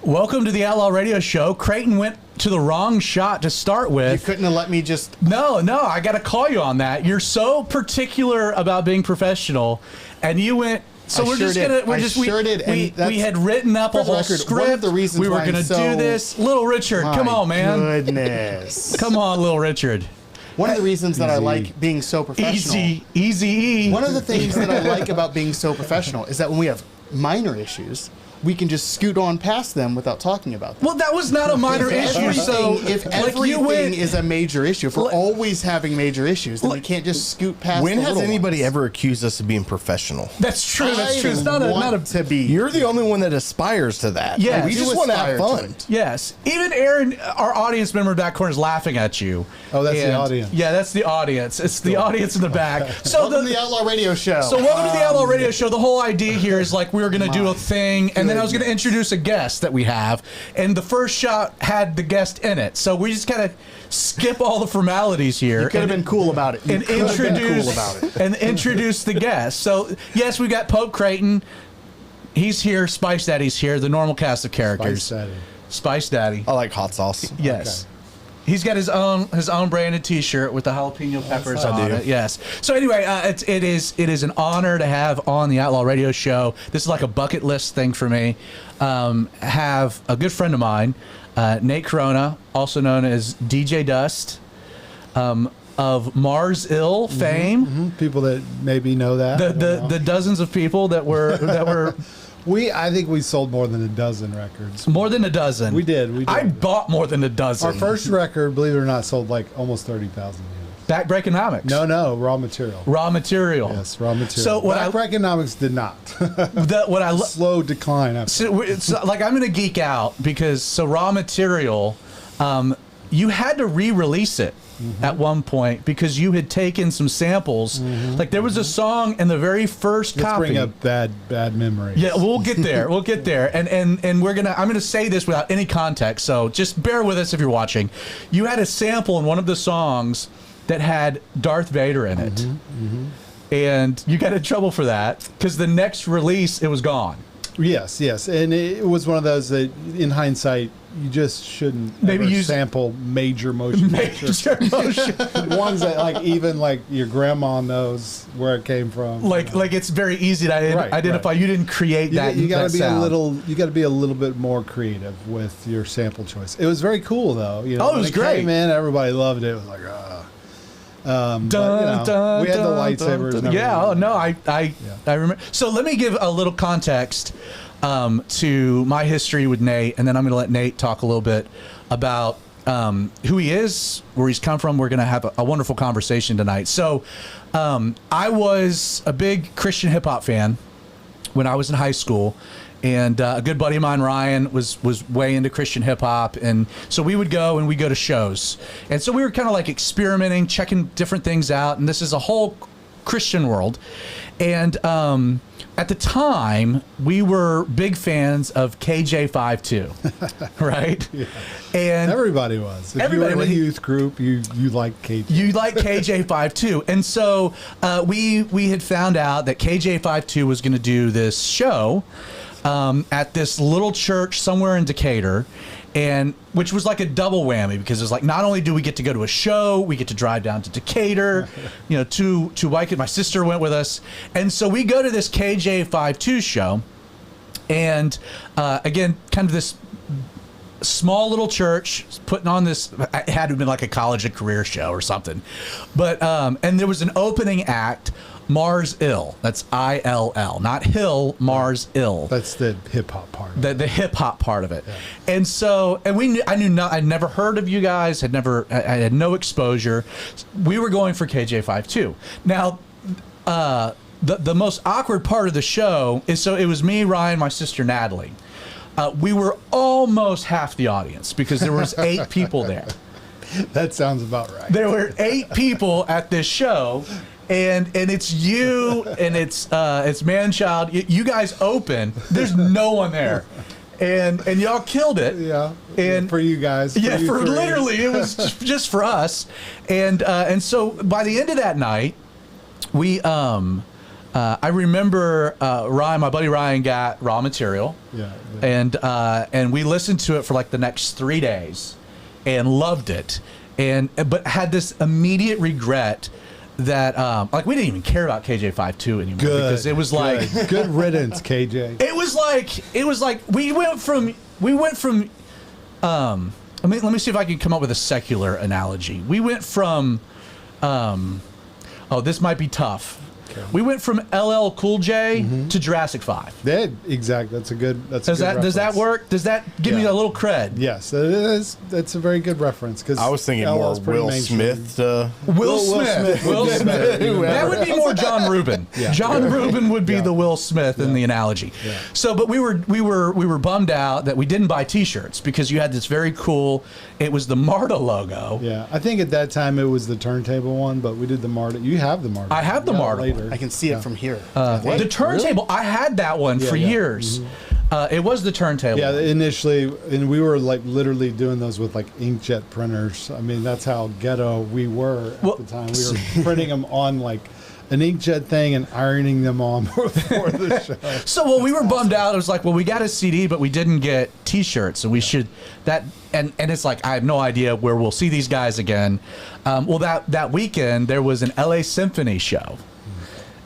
Welcome to the Outlaw Radio Show. Creighton went to the wrong shot to start with. You couldn't have let me just... No, I got to call you on that. You're so particular about being professional, and you went... So we had written up a whole script. One of the reasons we were going to do this. Little Richard, come on, man. Goodness. Come on, Little Richard. One of the reasons that I like being so professional. Easy. One of the things that I like about being so professional is that when we have minor issues, we can just scoot on past them without talking about them. Well, that was not a minor issue. So if everything is a major issue, if we're always having major issues, then we can't just scoot past. When has anybody ever accused us of being professional? That's true. That's true. It's not a be. You're the only one that aspires to that. Yeah, we just want to have fun. Yes. Even Aaron, our audience member in the back corner, is laughing at you. Oh, that's the audience. Yeah, that's the audience. It's the audience in the back. So welcome to the Outlaw Radio Show. So welcome to the Outlaw Radio Show. The whole idea here is like we were going to do a thing, and then I was going to introduce a guest that we have, and the first shot had the guest in it. So we just kind of skip all the formalities here. You could have been cool about it. And introduce the guest. So yes, we got Pope Creighton. He's here. Spice Daddy's here. The normal cast of characters. Spice Daddy. I like hot sauce. Yes. Okay. He's got his own branded T-shirt with the jalapeno peppers on it. Yes. So anyway, it is an honor to have on the Outlaw Radio Show. This is like a bucket list thing for me. Have a good friend of mine, Nate Corona, also known as DJ Dust, of Mars Ill fame. Mm-hmm. People that maybe know that. The dozens of people that were. I think we sold more than a dozen records. More than a dozen. We did. I bought more than a dozen. Our first record, believe it or not, sold like almost 30,000 units. Backbreakonomics. No, Raw Material. Raw Material. Yes, Raw Material. So Backbreakonomics did not. Slow decline. So like I'm going to geek out because Raw Material, you had to re-release it. Mm-hmm. At one point because you had taken some samples. Mm-hmm. Like there was a song in the very first copy. Bring up bad memories. Yeah, we'll get there. And I'm gonna say this without any context, so just bear with us if you're watching. You had a sample in one of the songs that had Darth Vader in it. Mm-hmm. Mm-hmm. And you got in trouble for that because the next release it was gone. Yes, and it was one of those that, in hindsight, you just shouldn't sample major motion pictures. Ones that even your grandma knows where it came from. Like it's very easy to identify. Right. You didn't create that. You got to be sound. You got to be a little bit more creative with your sample choice. It was very cool though. It was great. Came in, everybody loved it. It was like we had the lightsabers. I remember. So let me give a little context to my history with Nate, and then I'm going to let Nate talk a little bit about who he is, where he's come from. We're going to have a wonderful conversation tonight. So I was a big Christian hip hop fan when I was in high school. And a good buddy of mine, Ryan, was way into Christian hip hop, and so we would go to shows, and so we were kind of like experimenting, checking different things out, and this is a whole Christian world, and at the time we were big fans of KJ52, right? Yeah. And everybody was. If you were in a youth group, you liked KJ. You liked KJ52, and so we had found out that KJ52 was going to do this show. At this little church somewhere in Decatur, and which was like a double whammy because it's like not only do we get to go to a show, we get to drive down to Decatur, to Wycott. My sister went with us, and so we go to this KJ52 show, and again, kind of this small little church putting on this. It had to have been like a college and career show or something, but and there was an opening act. Mars Ill. That's ILL, not Hill. Mars Ill. That's the hip hop part. The hip hop part of it, yeah. And so, I'd never heard of you guys. I had no exposure. We were going for KJ52. Now, the most awkward part of the show is it was me, Ryan, my sister Natalie. We were almost half the audience because there was 8 people there. That sounds about right. There were 8 people at this show. And it's you and it's Manchild. You guys open. There's no one there, and y'all killed it. Yeah. And for you guys. Yeah. For literally, it was just for us. And so by the end of that night, we I remember Ryan, my buddy Ryan, got Raw Material. Yeah. And we listened to it for like the next 3 days and loved it, but had this immediate regret that like we didn't even care about KJ52 anymore because it was like good riddance, KJ. It was like we went from let me see if I can come up with a secular analogy. We went from this might be tough. We went from LL Cool J to Jurassic 5. Exactly. That's a good. Does that work? Does that give me a little cred? Yes, it is. That's a very good reference. Because I was thinking more Will Smith. Will Smith. That would be more John Rubin. Yeah. John Rubin would be the Will Smith in the analogy. Yeah. So, but we were bummed out that we didn't buy T-shirts because you had this very cool. It was the MARTA logo. Yeah, I think at that time it was the turntable one, but we did the MARTA. You have the MARTA. I have the MARTA later. I can see it from here. The turntable. Really? I had that one for years. It was the turntable. Yeah, initially, and we were like literally doing those with like inkjet printers. I mean, that's how ghetto we were at the time. We were printing them on like an inkjet thing and ironing them on before the show. So we were bummed out. It was like, well, we got a CD, but we didn't get T-shirts, and we should and it's like I have no idea where we'll see these guys again. That weekend there was an LA Symphony show.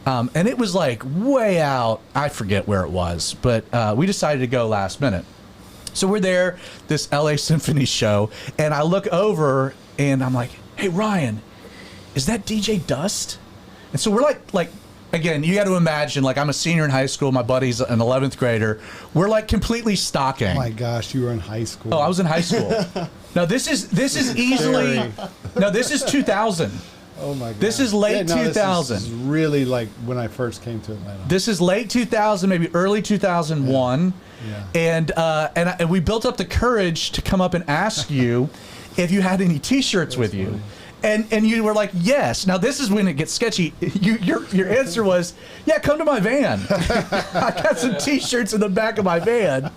And it was like way out. I forget where it was, but we decided to go last minute. So we're there, this LA Symphony show, and I look over and I'm like, hey, Ryan, is that DJ Dust? And so we're like again, you got to imagine, like I'm a senior in high school, my buddy's an 11th grader. We're like completely stalking. Oh my gosh, you were in high school. Oh, I was in high school. No, this is easily, no, this is 2000. Oh my God. This is late 2000. This is really like when I first came to Atlanta. This is late 2000, maybe early 2001. Yeah. And we built up the courage to come up and ask you if you had any T-shirts with you. And you were like, yes. Now this is when it gets sketchy. Your answer was, yeah, come to my van. I got some T-shirts in the back of my van.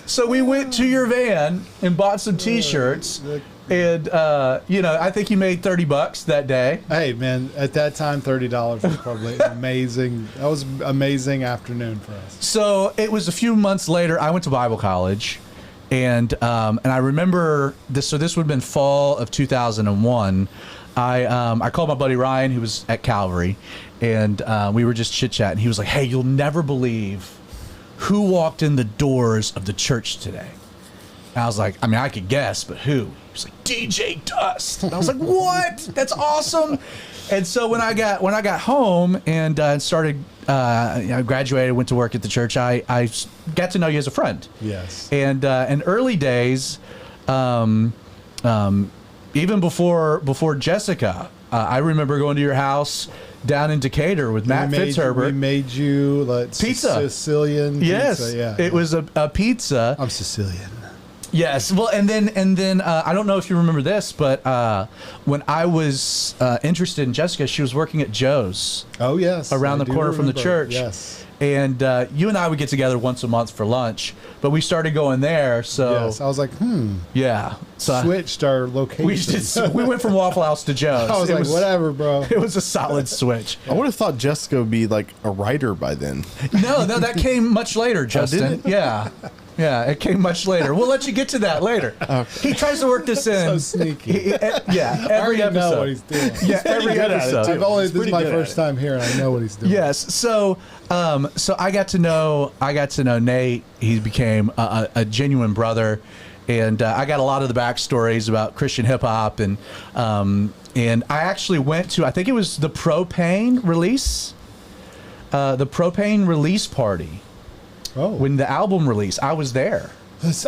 So we went to your van and bought some T-shirts. And, I think you made $30 that day. Hey, man, at that time, $30 was probably amazing. That was an amazing afternoon for us. So it was a few months later. I went to Bible college, and I remember this. So this would have been fall of 2001. I called my buddy Ryan, who was at Calvary, and we were just chit-chatting. He was like, hey, you'll never believe who walked in the doors of the church today. And I was like, I mean, I could guess, but who? He was like, DJ Dust. And I was like, what? That's awesome. And so when I got home and started, graduated, went to work at the church, I got to know you as a friend. Yes. And in early days, even before Jessica, I remember going to your house down in Decatur with Matt Fitzherbert. We made you pizza. Sicilian yes, pizza. Yeah, it was a pizza. I'm Sicilian. Yes. Well, and then I don't know if you remember this, but when I was interested in Jessica, she was working at Joe's. Oh, yes. Around the corner from the church. Yes. And you and I would get together once a month for lunch, but we started going there. So yes, I was like, yeah. So switched our location. We went from Waffle House to Joe's. I was whatever, bro. It was a solid switch. I would have thought Jessica would be like a writer by then. No, that came much later, Justin. Oh, did it? Yeah. Yeah, it came much later. We'll let you get to that later. Okay. He tries to work this in. So sneaky. Every episode. Know what he's doing. Yeah, every episode. This is my first time here, and I know what he's doing. Yes. So I got to know Nate. He became a genuine brother, and I got a lot of the backstories about Christian hip hop, and I actually went to, I think it was the Propane release party. Oh. When the album released, I was there.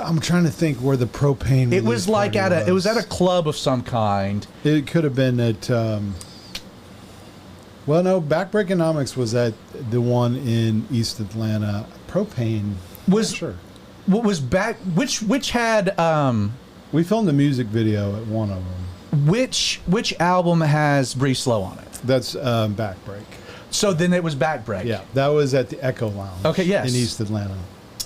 I'm trying to think where the Propane. It was like it was at a club of some kind. It could have been at. Well, no, Backbreakonomics was at the one in East Atlanta. Propane was sure. What was back? Which had? We filmed a music video at one of them. Which album has Breathe Slow on it? That's Backbreak. So then it was Backbreak. Yeah, that was at the Echo Lounge. Okay, yes. In East Atlanta.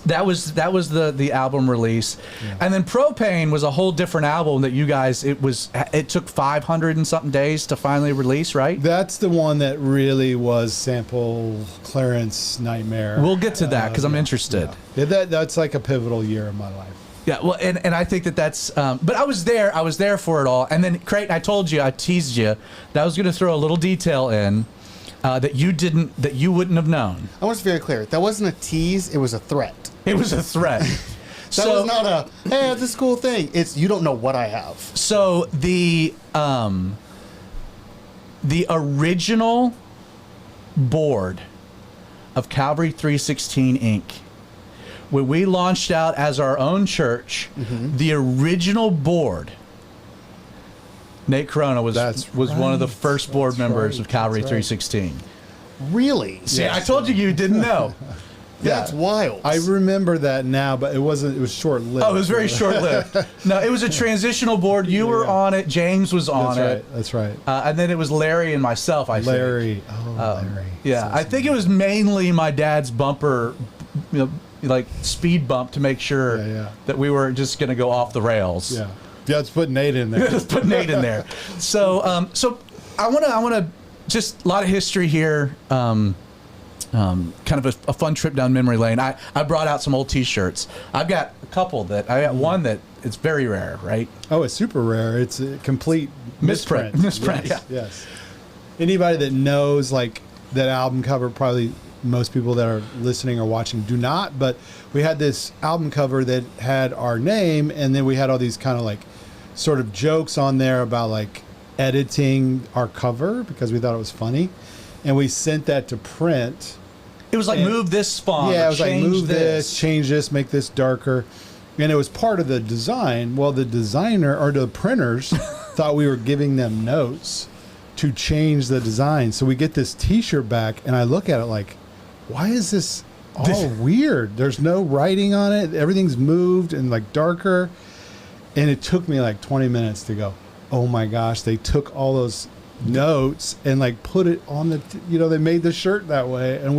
that was the album release, and then Propane was a whole different album that you guys. It took 500 and something days to finally release, right? That's the one that really was sample clearance nightmare. We'll get to that because I'm interested. Yeah, that's like a pivotal year in my life. Yeah, well, and I think that's. But I was there for it all, and then Creighton, I told you, I teased you that I was going to throw a little detail in. That you wouldn't have known. I want to be very clear. That wasn't a tease. It was a threat. It was a threat. That was not a, hey, this cool thing. It's, you don't know what I have. So the original board of Calvary 316 Inc., when we launched out as our own church, the original board, Nate Corona was one of the first board members of Calvary 316. Really? See, I told you didn't know. That's wild. I remember that now, but it was short-lived. Oh, it was very short-lived. No, it was a transitional board. You were on it. James was on it. That's right. And then it was Larry and myself, I think. Larry. Yeah, I think it was mainly my dad's bumper, like speed bump to make sure that we were just going to go off the rails. Yeah. Yeah, let's put Nate in there. Let's put Nate in there. So, so I want to just a lot of history here. Kind of a fun trip down memory lane. I brought out some old T-shirts. I've got a couple I got one that it's very rare, right? Oh, it's super rare. It's a complete misprint. Misprint. Yes. Anybody that knows like that album cover, probably most people that are listening or watching do not. But we had this album cover that had our name, and then we had all these kind of like sort of jokes on there about like editing our cover because we thought it was funny, and we sent that to print. It was like move this font. Yeah, it was like move this, change this, make this darker, and it was part of the design. Well, the designer or the printers thought we were giving them notes to change the design. So we get this T-shirt back, and I look at it like, why is this all weird? There's no writing on it. Everything's moved and like darker. And it took me like 20 minutes to go, oh my gosh, they took all those notes and like put it on the, they made the shirt that way. And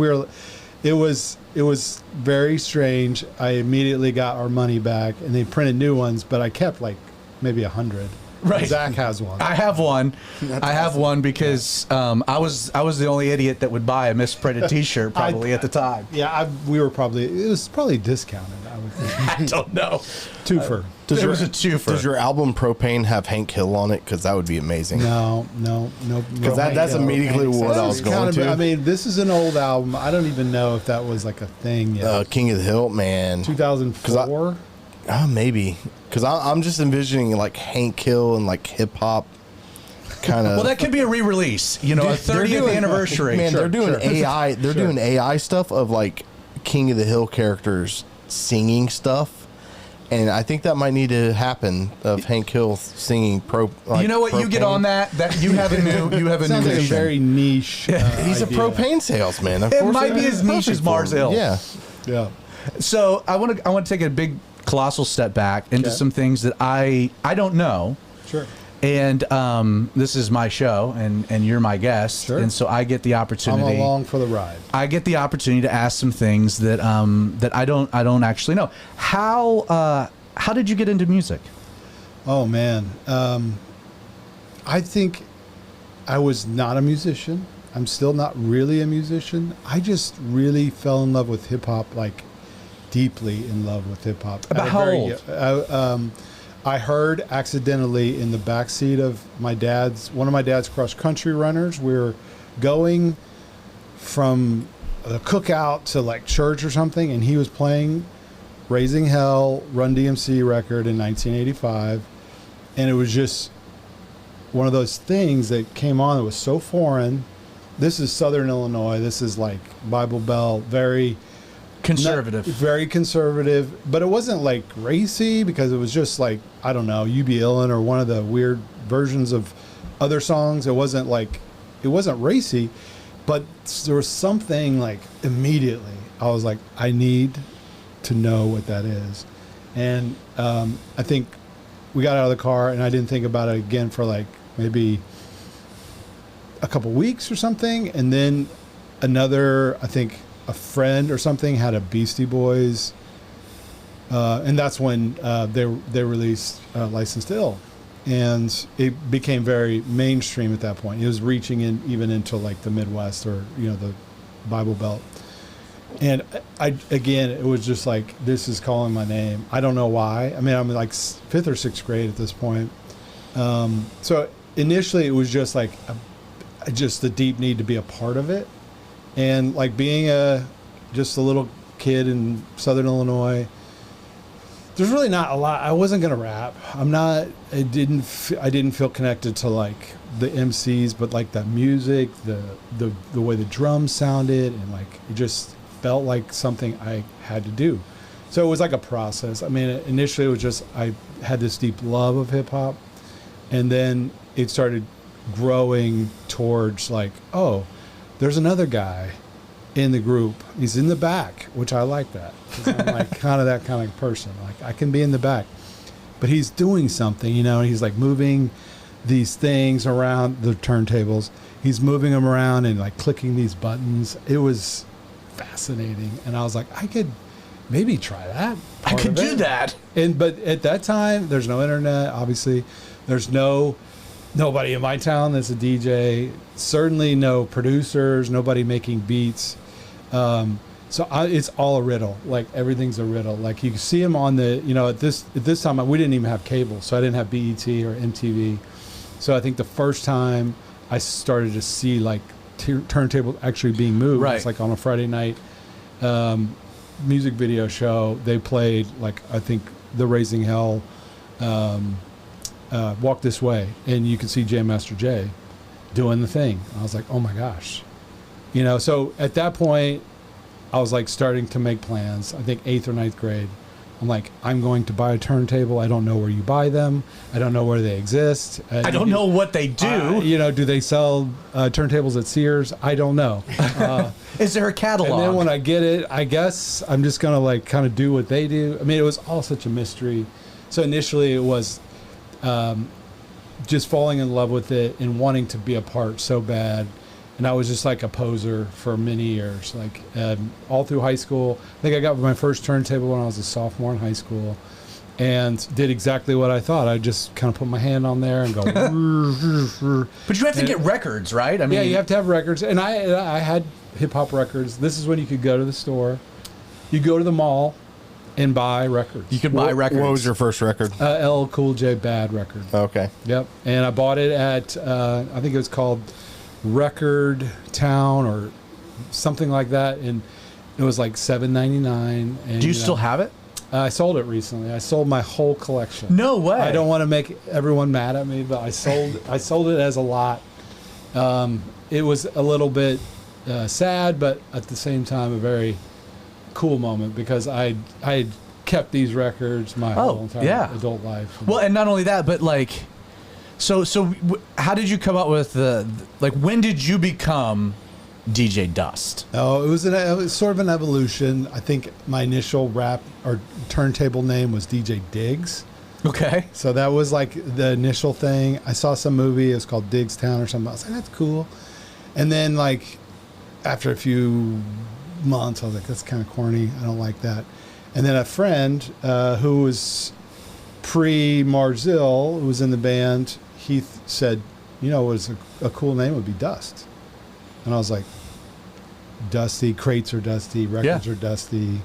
it was very strange. I immediately got our money back, and they printed new ones, but I kept like maybe 100. Right. Zach has one. I have one. Have one because I was the only idiot that would buy a misprinted T-shirt probably at the time. Yeah, it was probably discounted, I would think. I don't know. Twofer. It was a twofer. Does your album Propane have Hank Hill on it? Because that would be amazing. No. Because that's immediately what I was going to. I mean, this is an old album. I don't even know if that was like a thing yet. King of the Hill, man. 2004? Maybe. Because I'm just envisioning like Hank Hill and like hip hop kind of. Well, that could be a re-release. A 30th anniversary. Man, they're doing AI. They're doing AI stuff of like King of the Hill characters singing stuff, and I think that might need to happen. Of Hank Hill singing you know what? Propane. You get on that. That you have a new. Sounds like a very niche. He's idea. a propane salesman. It might be as niche as Mars Hill. Yeah. So I want to take a big colossal step back into some things that I don't know. Sure. And this is my show, and you're my guest, and so I get the opportunity. I'm along for the ride. I get the opportunity to ask some things that that I don't actually know. How did you get into music? Oh man, I think I was not a musician. I'm still not really a musician. I just really fell in love with hip hop, like deeply in love with hip hop. About how old? I heard accidentally in the backseat of one of my dad's cross country runners. We were going from the cookout to like church or something, and he was playing Raising Hell, Run DMC record in 1985, and it was just one of those things that came on that was so foreign. This is Southern Illinois. This is like Bible Belt, very conservative. Very conservative, but it wasn't like racy because it was just like, I don't know, You Be Illin' or one of the weird versions of other songs. It wasn't racy, but there was something like immediately I was like, I need to know what that is. And I think we got out of the car and I didn't think about it again for like maybe a couple weeks or something. And then I think a friend or something had a Beastie Boys And that's when they released Licensed to Ill. And it became very mainstream at that point. It was reaching in even into like the Midwest or, the Bible Belt. And it was just like, this is calling my name. I don't know why. I mean, I'm like 5th or 6th grade at this point. So initially it was just like just the deep need to be a part of it. And like being just a little kid in Southern Illinois, there's really not a lot. I wasn't gonna rap. I didn't feel connected to like the MCs, but like the music, the way the drums sounded, and like it just felt like something I had to do. So it was like a process. I mean, initially it was just I had this deep love of hip hop, and then it started growing towards like, oh, there's another guy in the group. He's in the back, which I like that. 'Cause I'm like kind of that kind of person. Like I can be in the back, but he's doing something, and he's like moving these things around the turntables. He's moving them around and like clicking these buttons. It was fascinating. And I was like, I could maybe try that. I could do that. But at that time, there's no internet, obviously. There's nobody in my town that's a DJ. Certainly no producers, nobody making beats. So it's all a riddle. Like everything's a riddle. Like you can see them on the, at this time we didn't even have cable, so I didn't have BET or MTV. So I think the first time I started to see like turntables actually being moved, right. It's like on a Friday night music video show. They played like I think the Raising Hell, Walk This Way, and you could see Jam Master Jay doing the thing. I was like, oh my gosh. So at that point, I was like starting to make plans. I think 8th or 9th grade. I'm like, I'm going to buy a turntable. I don't know where you buy them. I don't know where they exist. I don't know what they do. Do they sell turntables at Sears? I don't know. Is there a catalog? And then when I get it, I guess I'm just going to like kind of do what they do. I mean, it was all such a mystery. So initially it was just falling in love with it and wanting to be a part so bad. And I was just like a poser for many years, like all through high school. I think I got my first turntable when I was a sophomore in high school, and did exactly what I thought. I just kind of put my hand on there and go. But you have to get records, right? I mean, yeah, you have to have records. And I had hip hop records. This is when you could go to the store, you go to the mall, and buy records. You could buy records. What was your first record? LL Cool J Bad record. Okay. Yep. And I bought it at I think it was called Record Town or something like that, and it was like $7.99. And do you still have it? I sold it recently. I sold my whole collection. No way. I don't want to make everyone mad at me, but I sold it as a lot. It was a little bit sad, but at the same time a very cool moment because I had kept these records my whole entire adult life. Well, and not only that, but like. So how did you come up with when did you become DJ Dust? Oh, it was sort of an evolution. I think my initial rap or turntable name was DJ Diggs. Okay. So that was like the initial thing. I saw some movie, it was called Diggs Town or something. I was like, that's cool. And then like after a few months, I was like, that's kind of corny. I don't like that. And then a friend who was pre-Marzil, who was in the band, he said, what was a cool name would be Dust. And I was like, Dusty, crates are dusty, records are dusty,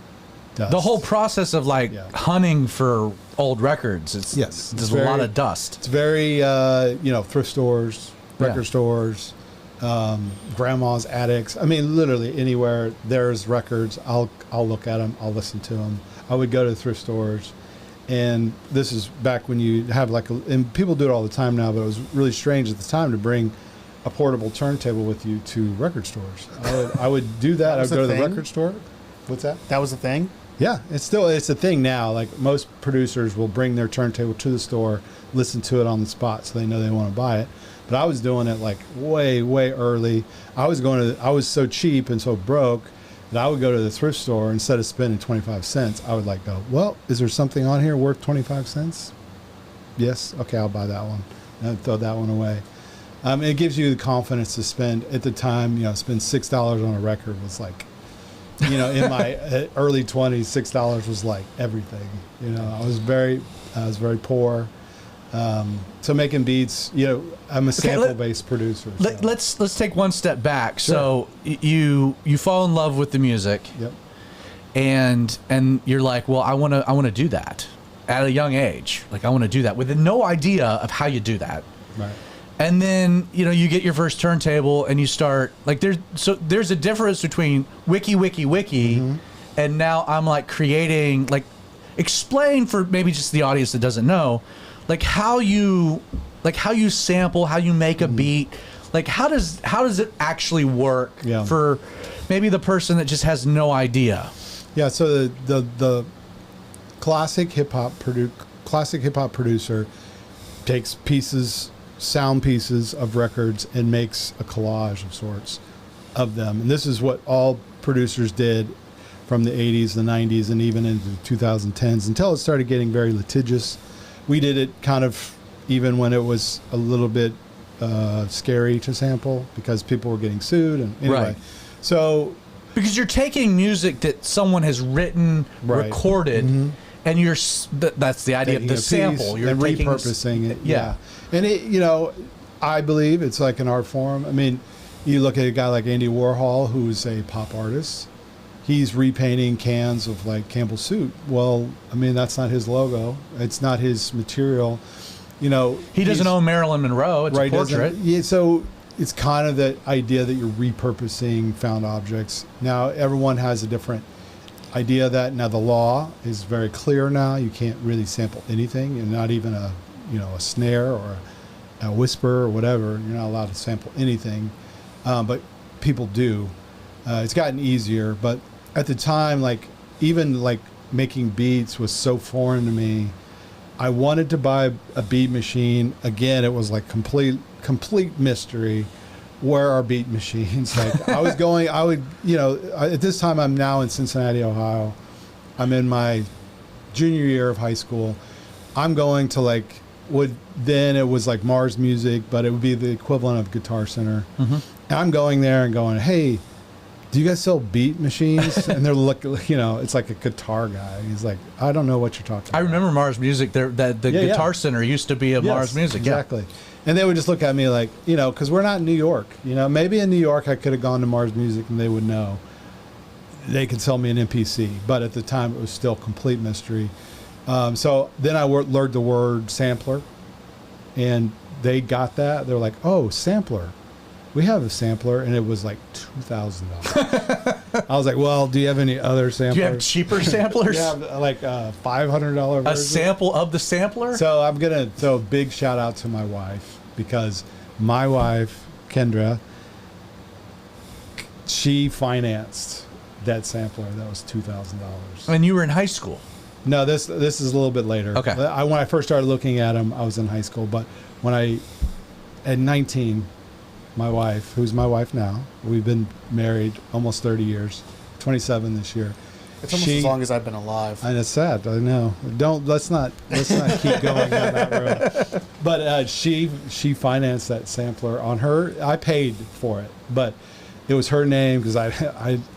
dust. The whole process of hunting for old records, there's a lot of dust. It's very, thrift stores, record stores, grandma's attics. I mean, literally anywhere there's records, I'll look at them, I'll listen to them. I would go to thrift stores. And this is back when you have and people do it all the time now, but it was really strange at the time to bring a portable turntable with you to record stores. I would do that. I would go to the record store. What's that? That was a thing? Yeah, it's a thing now. Like most producers will bring their turntable to the store, listen to it on the spot so they know they want to buy it. But I was doing it like way, way early. I was so cheap and so broke that I would go to the thrift store, instead of spending 25 cents, I would go, well, is there something on here worth 25 cents? Yes. Okay, I'll buy that one. And I'd throw that one away. It gives you the confidence to spend, at the time, spend $6 on a record was like in my early 20s, $6 was like everything. I was very poor. So making beats, I'm a sample-based producer. So. Let's take one step back. Sure. So you fall in love with the music, Yep. and you're like, well, I want to do that at a young age. Like I want to do that with no idea of how you do that. Right. And then you get your first turntable and you start like there's a difference between wiki, Mm-hmm. and now I'm like creating like explain for maybe just the audience that doesn't know. Like how you sample, how you make a beat, like how does it actually work for maybe the person that just has no idea? Yeah, so the classic hip hop producer takes sound pieces of records and makes a collage of sorts of them. And this is what all producers did from the 80s, the 90s, and even into the 2010s until it started getting very litigious. We did it kind of even when it was a little bit scary to sample because people were getting sued. And anyway, right. So because you're taking music that someone has written, recorded, and that's the idea of the sample. You're and repurposing it. Yeah. And it, I believe it's like an art form. I mean, you look at a guy like Andy Warhol, who's a pop artist. He's repainting cans of like Campbell's soup. Well, I mean, that's not his logo. It's not his material. He doesn't own Marilyn Monroe. It's a portrait. Yeah, so it's kind of the idea that you're repurposing found objects. Now, everyone has a different idea of that. Now, the law is very clear now. You can't really sample anything, and not even a snare or a whisper or whatever. You're not allowed to sample anything, but people do. It's gotten easier, but at the time, even making beats was so foreign to me. I wanted to buy a beat machine. Again, it was like complete mystery. Where are beat machines? At this time, I'm now in Cincinnati, Ohio. I'm in my junior year of high school. I'm going to then it was like Mars Music, but it would be the equivalent of Guitar Center. Mm-hmm. And I'm going there and going, hey, do you guys sell beat machines? And they're looking, it's like a guitar guy. He's like, I don't know what you're talking about. I remember Mars Music. The Guitar Center used to be Mars Music. Exactly. Yeah. And they would just look at me like, because we're not in New York. Maybe in New York I could have gone to Mars Music and they would know. They could sell me an MPC. But at the time it was still complete mystery. So then I learned the word sampler. And they got that. They're like, oh, sampler. We have a sampler, and it was like $2,000. I was like, well, do you have any other samplers? Do you have cheaper samplers? Yeah, like a $500 version. A sample of the sampler? So big shout out to my wife, because my wife, Kendra, she financed that sampler. That was $2,000. And you were in high school? No, this is a little bit later. Okay. When I first started looking at them, I was in high school. But at 19... my wife, who's my wife now, we've been married almost 30 years, 27 this year. It's almost as long as I've been alive. And it's sad, I know. Let's not keep going down that road. But she financed that sampler on her. I paid for it, but it was her name because I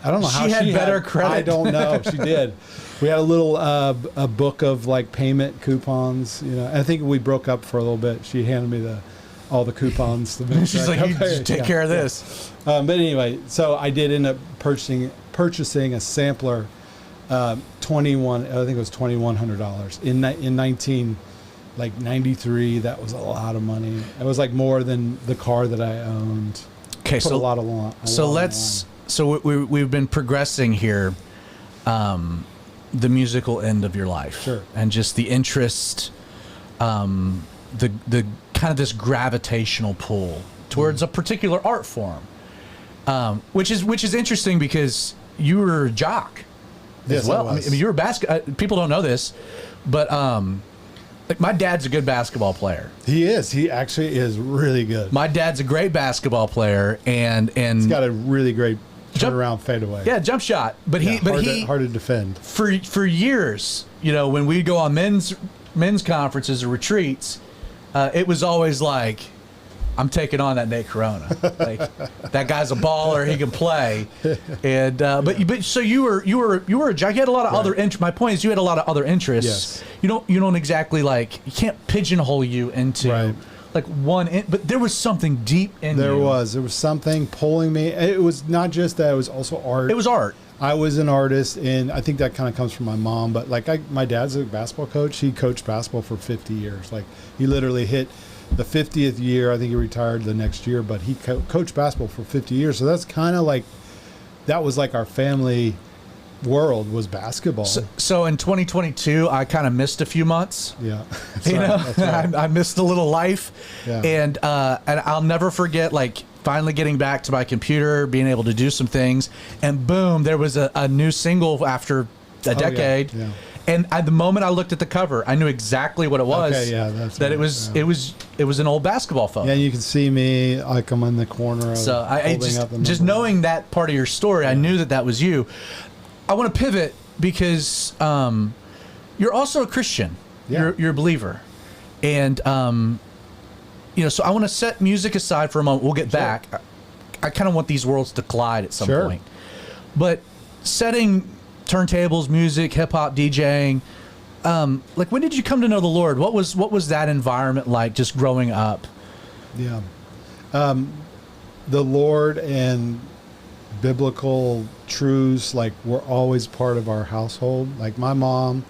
don't know how she had better credit. I don't know. She did. We had a little a book of payment coupons, and I think we broke up for a little bit. She handed me all the coupons. She's like, you just take care of this. But anyway, so I did end up purchasing a sampler, I think it was $2,100 in 1993. That was a lot of money. It was more than the car that I owned. Okay, so we've been progressing here, the musical end of your life, sure, and just the interest, the kind of this gravitational pull towards a particular art form, which is interesting because you were a jock as well. I mean, you were people don't know this, but my dad's a good basketball player. He is. He actually is really good. My dad's a great basketball player, and he's got a really great turnaround fadeaway. Yeah, jump shot. But hard to defend. For years, when we go on men's conferences or retreats. It was always like, I'm taking on that Nate Corona. Like, that guy's a baller. He can play. And but so you were a jock. You had a lot of other interests. My point is, you had a lot of other interests. Yes. You don't exactly like. You can't pigeonhole you into like one. But there was something deep in you. There was something pulling me. It was not just that. It was also art. It was art. I was an artist, and I think that kind of comes from my mom. But like, my dad's a basketball coach. He coached basketball for 50 years. Like, he literally hit the 50th year. I think he retired the next year, but he coached basketball for 50 years. So that's kind of like, that was like our family world was basketball. So in 2022, I kind of missed a few months. Yeah. You know, right. I missed a little life. Yeah. And I'll never forget, like, finally getting back to my computer, being able to do some things, and boom, there was a new single after a decade. Yeah. And the moment I looked at the cover, I knew exactly what it was. Okay, yeah, that's that right. It was an old basketball photo. Yeah, you can see me like I'm in the corner. So I just knowing that part of your story, I knew that was you. I want to pivot because you're also a Christian. Yeah. You're a believer, and you know. So I want to set music aside for a moment. We'll get back. I kind of want these worlds to collide at some point, but setting turntables, music, hip hop, DJing. Like, when did you come to know the Lord? What was that environment like, just growing up? Yeah, the Lord and biblical truths like were always part of our household. Like, my mom,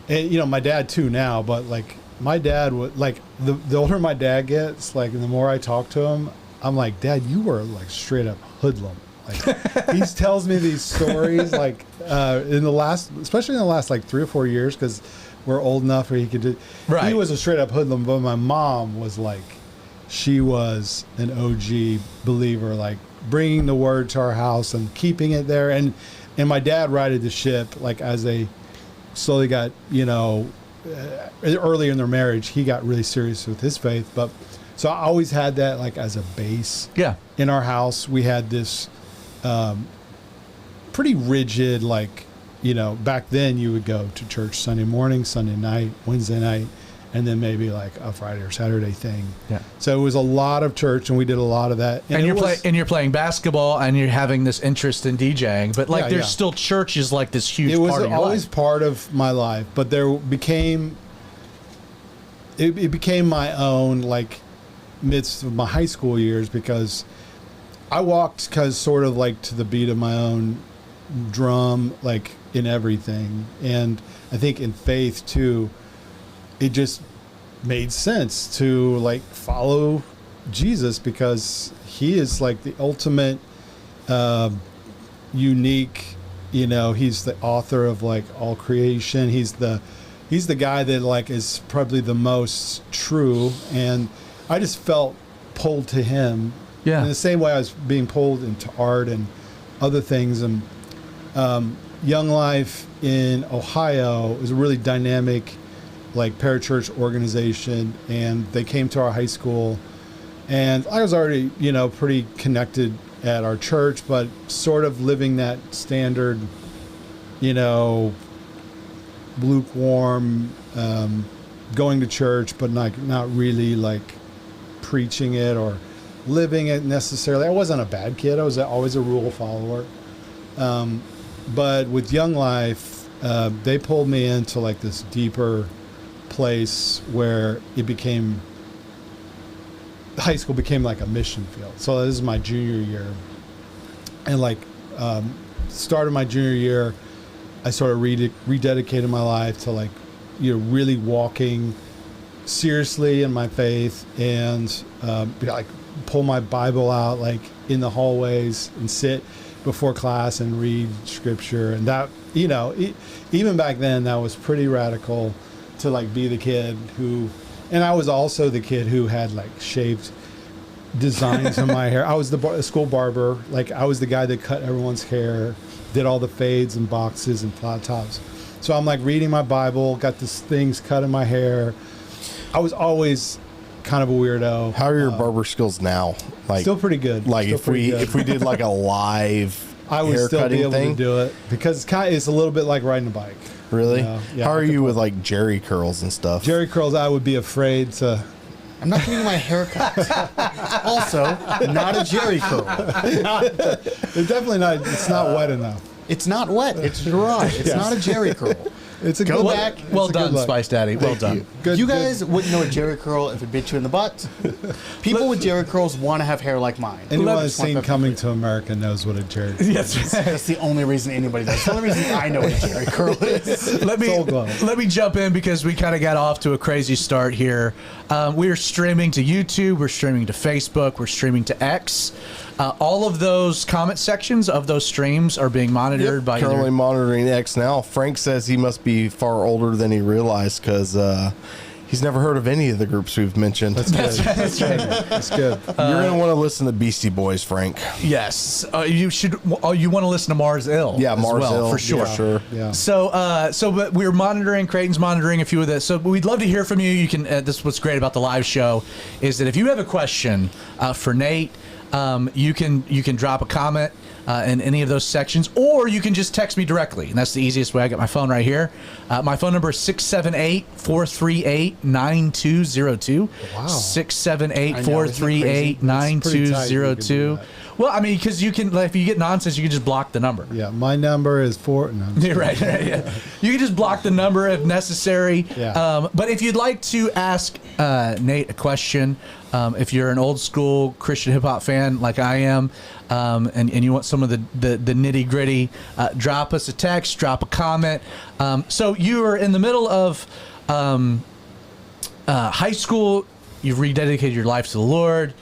and you know, my dad too now. But like, my dad would, like, the older my dad gets, like, and the more I talk to him, I'm like, Dad, you were like straight up hoodlum. Like, he tells me these stories, like, especially in the last like 3 or 4 years, because we're old enough where he could do. Right. He was a straight up hoodlum, but my mom was like, she was an OG believer, like bringing the word to our house and keeping it there. And my dad righted the ship, like, as they slowly got, you know, earlier in their marriage, he got really serious with his faith. But so I always had that like as a base. Yeah. In our house, we had this pretty rigid, like, you know, back then you would go to church Sunday morning, Sunday night, Wednesday night, and then maybe like a Friday or Saturday thing. Yeah. So it was a lot of church, and we did a lot of that. And you're playing basketball, and you're having this interest in DJing, but like there's still church is like this huge part of your life. It was always part of my life, but it became my own, like, midst of my high school years, because I walked sort of like to the beat of my own drum, like, in everything. And I think in faith too, it just made sense to like follow Jesus, because he is like the ultimate unique, you know, he's the author of like all creation. He's the guy that like is probably the most true. And I just felt pulled to him. Yeah. In the same way I was being pulled into art and other things. And Young Life in Ohio is a really dynamic, like, parachurch organization, and they came to our high school, and I was already, you know, pretty connected at our church, but sort of living that standard, you know, lukewarm, going to church, but not really like preaching it or living it necessarily. I wasn't a bad kid. I was always a rule follower. But with Young Life, they pulled me into like this deeper place where high school became like a mission field. So this is my junior year. And like, started my junior year, I sort of rededicated my life to like, you know, really walking seriously in my faith, and like pull my Bible out like in the hallways and sit before class and read scripture. And that, you know, even back then that was pretty radical to like be the kid who, and I was also the kid who had like shaved designs on my hair. I was the school barber. Like, I was the guy that cut everyone's hair, did all the fades and boxes and flat tops. So I'm like reading my Bible, got these things cut in my hair. I was always kind of a weirdo. How are your barber skills now? Like, still pretty good. Like, still if we did like a live I would still be able to do it, because it's a little bit like riding a bike. Really? Yeah, how are you with like Jerry curls and stuff? Jerry curls, I would be afraid to I'm not getting my hair cut. Also, not a Jerry curl. It's definitely not. It's not wet enough. It's not wet. It's dry. It's not a Jerry curl. It's a Go good back. look. Well It's a good done, look. Spice Daddy. Well Thank done. you. Good- you good. guys wouldn't know a Jerry curl if it bit you in the butt. People with Jerry curls want to have hair like mine. Anyone Just who's want seen that- Coming to America knows what a Jerry. Yes. That's the only reason anybody does. The only reason I know what a Jerry curl is. Let Soul Glow. me jump in because we kind of got off to a crazy start here. We are streaming to YouTube, we're streaming to Facebook, we're streaming to X. All of those comment sections of those streams are being monitored by Currently either, monitoring X now. Frank says he must be far older than he realized because he's never heard of any of the groups we've mentioned. That's good. That's good. That's good. You're going to want to listen to Beastie Boys, Frank. yes. You should. You want to listen to Mars Ill? Yeah, as Mars well, Hill, for sure. for sure. Yeah. So but we're monitoring. Creighton's monitoring a few of this. So we'd love to hear from you. You can. This is what's great about the live show is that if you have a question for Nate, you can drop a comment in any of those sections, or you can just text me directly, and that's the easiest way. I got my phone right here. My phone number is 678-438-9202. Wow. 678-438-9202. Well, I mean, because you can, like, if you get nonsense, you can just block the number. Yeah, my number is 4. No, I'm just Yeah, right. Yeah. You can just block the number if necessary. Yeah. But if you'd like to ask Nate a question, if you're an old school Christian hip hop fan like I am, and you want some of the nitty gritty, drop us a text, drop a comment. So you are in the middle of high school. You've rededicated your life to the Lord.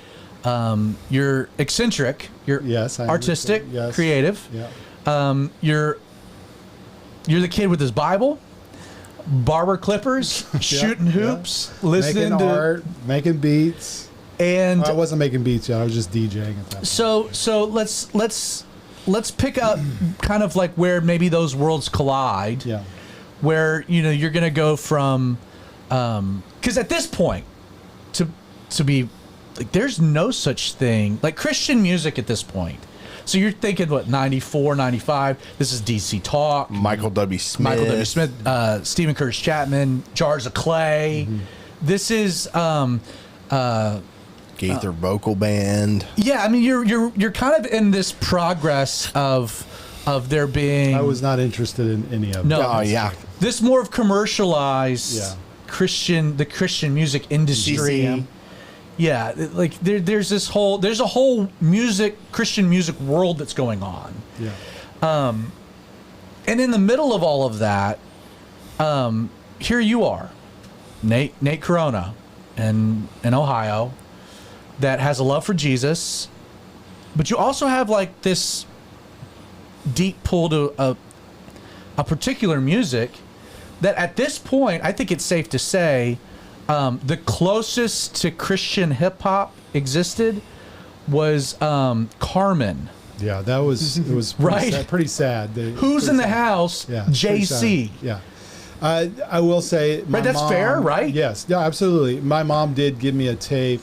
You're eccentric. You're Yes, I am artistic, eccentric, yes. creative. Yeah. You're the kid with his Bible, barber clippers, shooting hoops, listening Making to art, making beats. and I wasn't making beats yet. I was just DJing at that point. so let's pick up kind of like where maybe those worlds collide. Yeah. Where you're gonna go from because at this point to be like there's no such thing like Christian music at this point. So you're thinking what 94, 95. This is DC Talk. Michael W. Smith. Stephen Curtis Chapman, Jars of Clay. Mm-hmm. This is Gaither Vocal Band. yeah. I mean, you're kind of in this progress of there being. I was not interested in any of No. it. Oh, yeah. this more of commercialized Yeah. the Christian music industry. CCM. Yeah, like there's a whole Christian music world that's going on. Yeah. And in the middle of all of that, here you are, Nate Corona, in Ohio, that has a love for Jesus, but you also have like this deep pull to a particular music that at this point, I think it's safe to say, the closest to Christian hip hop existed was Carmen. Yeah, that was it was pretty Right. sad, pretty sad. Who's in the house? Yeah, pretty JC. sad. Yeah. I will say my Right, that's mom- fair, right? Yes, yeah, absolutely. My mom did give me a tape.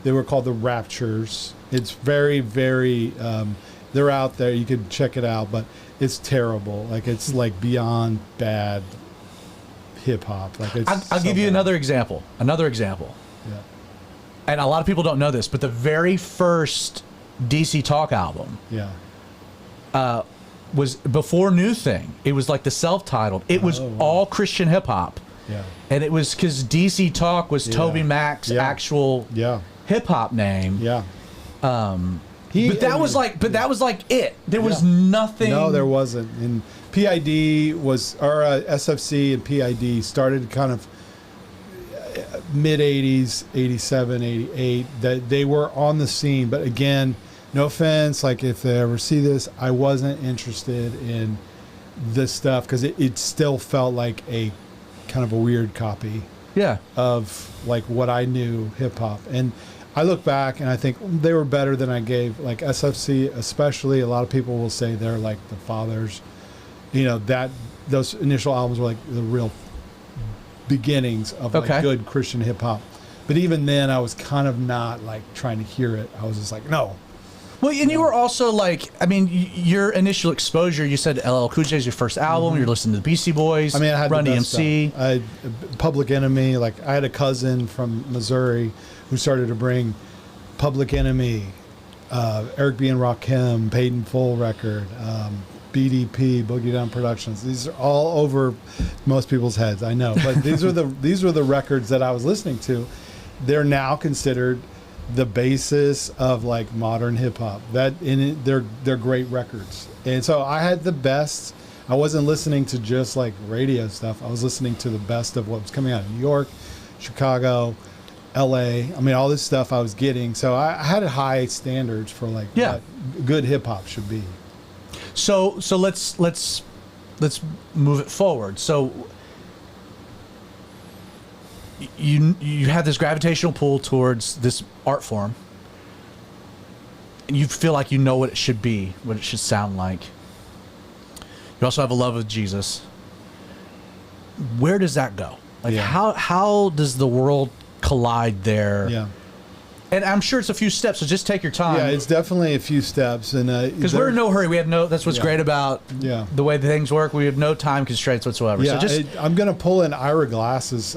They were called the Raptures. It's very, very. They're out there. You can check it out, but it's terrible. Like it's like beyond bad hip hop. Like it's. I'll so give you bad. another example. Yeah. And a lot of people don't know this, but the very first DC Talk album Yeah. was before New Thing. It was like the self-titled. It was Oh, wow. all Christian hip hop. Yeah. And it was because DC Talk was Yeah. Toby Mac's Yeah. actual Yeah. hip hop name. Yeah. But that was like it. There was Yeah. nothing. No, there wasn't. And PID was, or SFC and PID started kind of mid 80s, 87, 88, that they were on the scene. But again, no offense, like if they ever see this, I wasn't interested in this stuff because it still felt like a kind of a weird copy Yeah. of like what I knew hip hop. And I look back and I think they were better than I gave. Like SFC, especially, a lot of people will say they're like the fathers. You know, that those initial albums were like the real beginnings of like Okay. good Christian hip hop. But even then, I was kind of not like trying to hear it. I was just like, no. Well, and you were also like, I mean, your initial exposure, you said LL Cool J's your first album. You're listening to the Beastie Boys. I mean, I had Run the best DMC. stuff. I had Public Enemy. Like, I had a cousin from Missouri who started to bring Public Enemy, Eric B. and Rakim, Paid in Full record, BDP, Boogie Down Productions. These are all over most people's heads, I know. But these were the records that I was listening to. They're now considered the basis of like modern hip hop. They're great records. And so I had the best. I wasn't listening to just like radio stuff. I was listening to the best of what was coming out of New York, Chicago, LA. I mean, all this stuff I was getting. So I had high standards for like what good hip hop should be. So let's move it forward. So you have this gravitational pull towards this art form, and you feel like you know what it should be, what it should sound like. You also have a love of Jesus. Where does that go? Like how does the world collide there? Yeah. And I'm sure it's a few steps, so just take your time. Yeah, it's definitely a few steps, and because we're in no hurry. We have no. That's what's great about the way things work. We have no time constraints whatsoever. Yeah, so I'm going to pull in Ira Glass's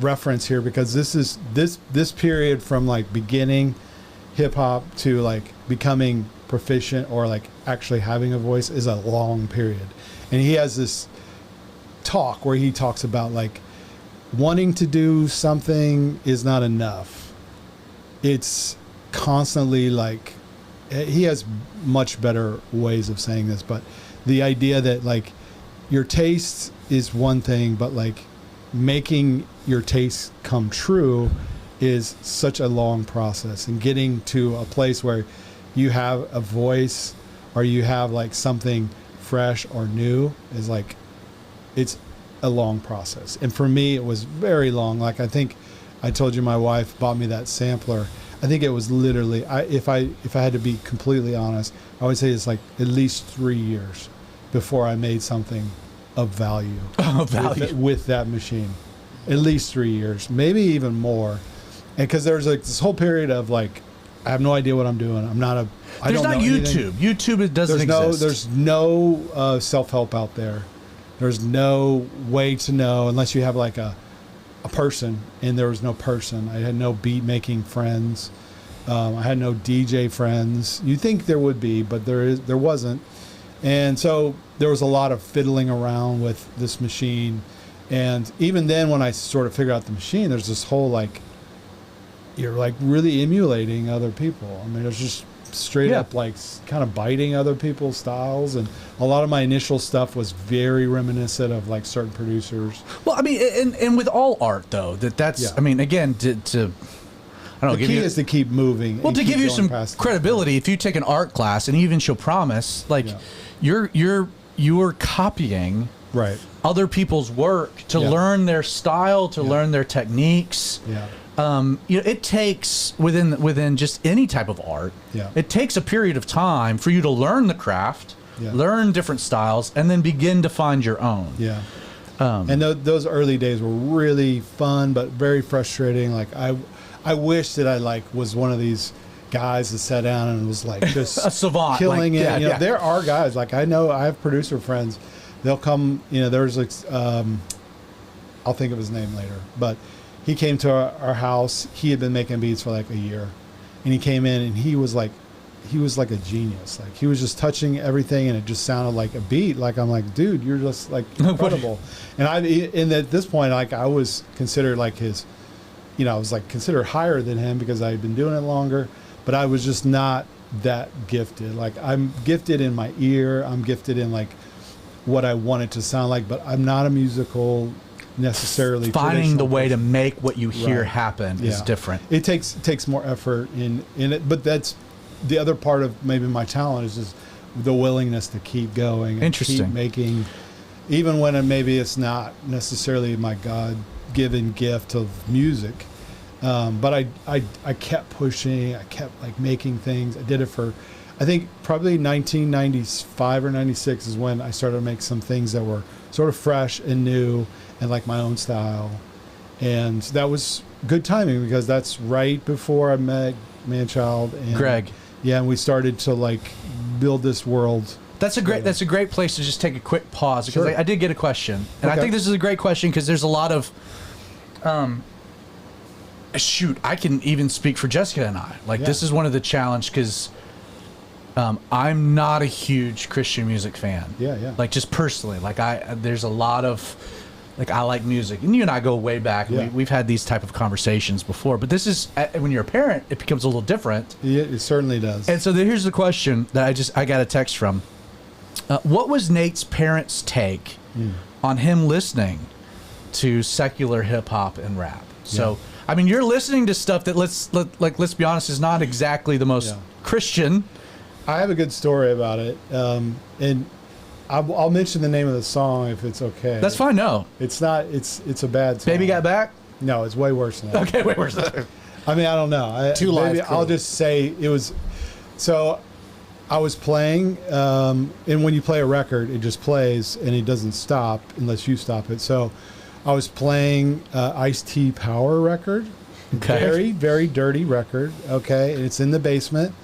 reference here, because this period from like beginning hip hop to like becoming proficient or like actually having a voice is a long period, and he has this talk where he talks about like wanting to do something is not enough. It's constantly like, he has much better ways of saying this, but the idea that like your taste is one thing, but like making your taste come true is such a long process, and getting to a place where you have a voice or you have like something fresh or new is like, it's a long process. And for me, it was very long. Like, I think I told you my wife bought me that sampler. I think it was literally, if I had to be completely honest, I would say it's like at least 3 years before I made something of value, with that machine. At least 3 years, maybe even more. And because there's like this whole period of like, I have no idea what I'm doing. I'm not a. There's not YouTube. YouTube, it doesn't exist. There's no self-help out there. There's no way to know unless you have like a person, and there was no person. I had no beat making friends. I had no DJ friends. You think there would be, but there wasn't. And so there was a lot of fiddling around with this machine. And even then, when I sort of figured out the machine, there's this whole like, you're like really emulating other people. I mean, there's just straight up like kind of biting other people's styles, and a lot of my initial stuff was very reminiscent of like certain producers. Well, I mean, and with all art though, that's I mean, again, to I don't know, the key is to keep moving. Well, to give you some credibility, if you take an art class and even show promise, like you're copying other people's work to learn their style, to learn their techniques. It takes within just any type of art. It takes a period of time for you to learn the craft, learn different styles, and then begin to find your own. And those early days were really fun, but very frustrating. Like I wish that I like was one of these guys that sat down and was like just a savant, killing it. There are guys like I have producer friends. They'll come. There's like I'll think of his name later, but. He came to our house. He had been making beats for like a year, and he came in and he was like a genius. Like he was just touching everything, and it just sounded like a beat. Like I'm like, dude, you're just like incredible. And at this point, like I was considered like his, I was like considered higher than him because I had been doing it longer, but I was just not that gifted. Like I'm gifted in my ear. I'm gifted in like what I want it to sound like, but I'm not a musical. Necessarily finding the way to make what you hear happen is different. It takes more effort in it, but that's the other part of maybe my talent is just the willingness to keep going and keep making, even when maybe it's not necessarily my God-given gift of music. But I kept pushing. I kept like making things. I did it for, I think probably 1995 or 96 is when I started to make some things that were sort of fresh and new. And like my own style, and that was good timing because that's right before I met Manchild and Greg. Yeah, and we started to like build this world. That's a great place to just take a quick pause because Sure. I did get a question, and I think this is a great question because there's a lot of, shoot, I can even speak for Jessica and I. Like this is one of the challenge because, I'm not a huge Christian music fan. Yeah. Like just personally, like there's a lot of, like I like music, and you and I go way back. Yeah. We've had these type of conversations before, but this is when you're a parent, it becomes a little different. Yeah, it certainly does. And so here's the question that I got a text from. What was Nate's parents' take on him listening to secular hip hop and rap? So, I mean, you're listening to stuff that let's be honest is not exactly the most Christian. I have a good story about it, and I'll mention the name of the song if it's okay. That's fine. No, it's not. It's a bad song. Baby Got Back. No, it's way worse than that. Okay, way worse than that. I mean, I don't know. Maybe I'll just say it was. So, I was playing, and when you play a record, it just plays and it doesn't stop unless you stop it. So, I was playing Ice-T Power record. Okay. Very, very dirty record. Okay, and it's in the basement,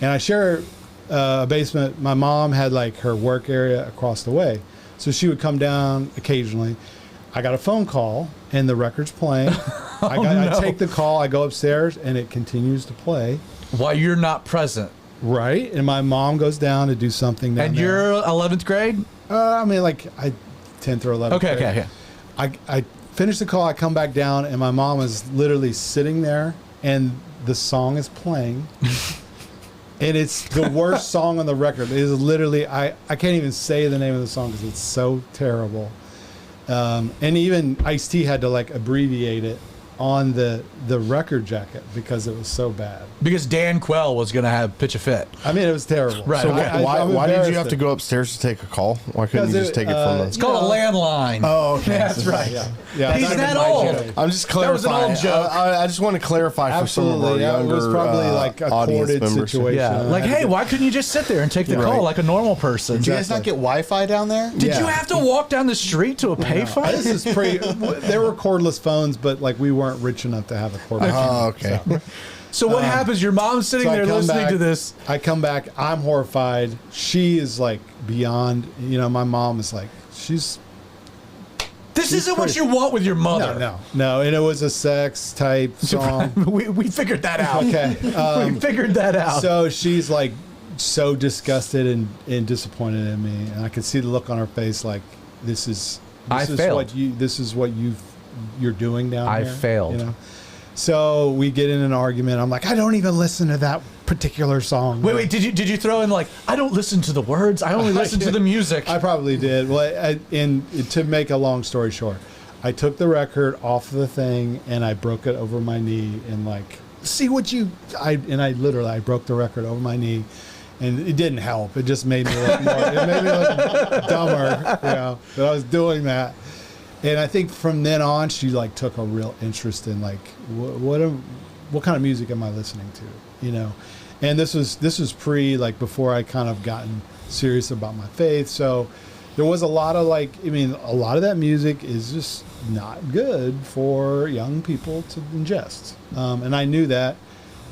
and I share a basement. My mom had like her work area across the way, so she would come down occasionally. I got a phone call and the record's playing. I take the call, I go upstairs, and it continues to play While you're not present. Right, and my mom goes down to do something down And there. you're 11th grade? I mean, like 10th or 11th Okay, grade. okay. I finish the call, I come back down, and my mom is literally sitting there, and the song is playing. And it's the worst song on the record. It is literally, I can't even say the name of the song because it's so terrible. And even Ice-T had to like abbreviate it on the record jacket because it was so bad. Because Dan Quell was going to have pitch a fit. I mean, it was terrible. Right. So Okay. why did you have to go upstairs to take a call? Why couldn't you just take it from the... It's called a landline. Oh, okay. Yeah, that's right. Yeah, He's that'd that been my old. joke. I'm just That was an clarifying. old joke. I just want to clarify for some of our Absolutely. Yeah, younger it was probably like a audience corded members. situation. Yeah. Like, hey, why couldn't you just sit there and take the Right. call like a normal person? Do you guys not get Wi-Fi down there? Did you have to walk down the street to a payphone? This is there were cordless phones, but like we weren't rich enough to have a cordless phone. Oh, okay. So what happens? Your mom's sitting So I there come listening back- to this. I come back. I'm horrified. She is like beyond. You know, my mom is like, This isn't what pretty- you want with your mother. no. And it was a sex type song. we figured that out. Okay. We figured that out. So she's like so disgusted and disappointed in me, and I could see the look on her face, like this is failed. what you're doing down I here. failed. You know. So we get in an argument. I'm like, I don't even listen to that particular song. Wait. Did you throw in like I don't listen to the words. I only listen to the music. I probably did. Well, and to make a long story short, I took the record off the thing and I broke it over my knee and like, see what you. I broke the record over my knee, and it didn't help. It just made me look more. It made me look dumber. You know, that I was doing that. And I think from then on, she like took a real interest in like what kind of music am I listening to, you know? And this was pre like before I kind of gotten serious about my faith. So there was a lot of like, I mean, a lot of that music is just not good for young people to ingest, and I knew that.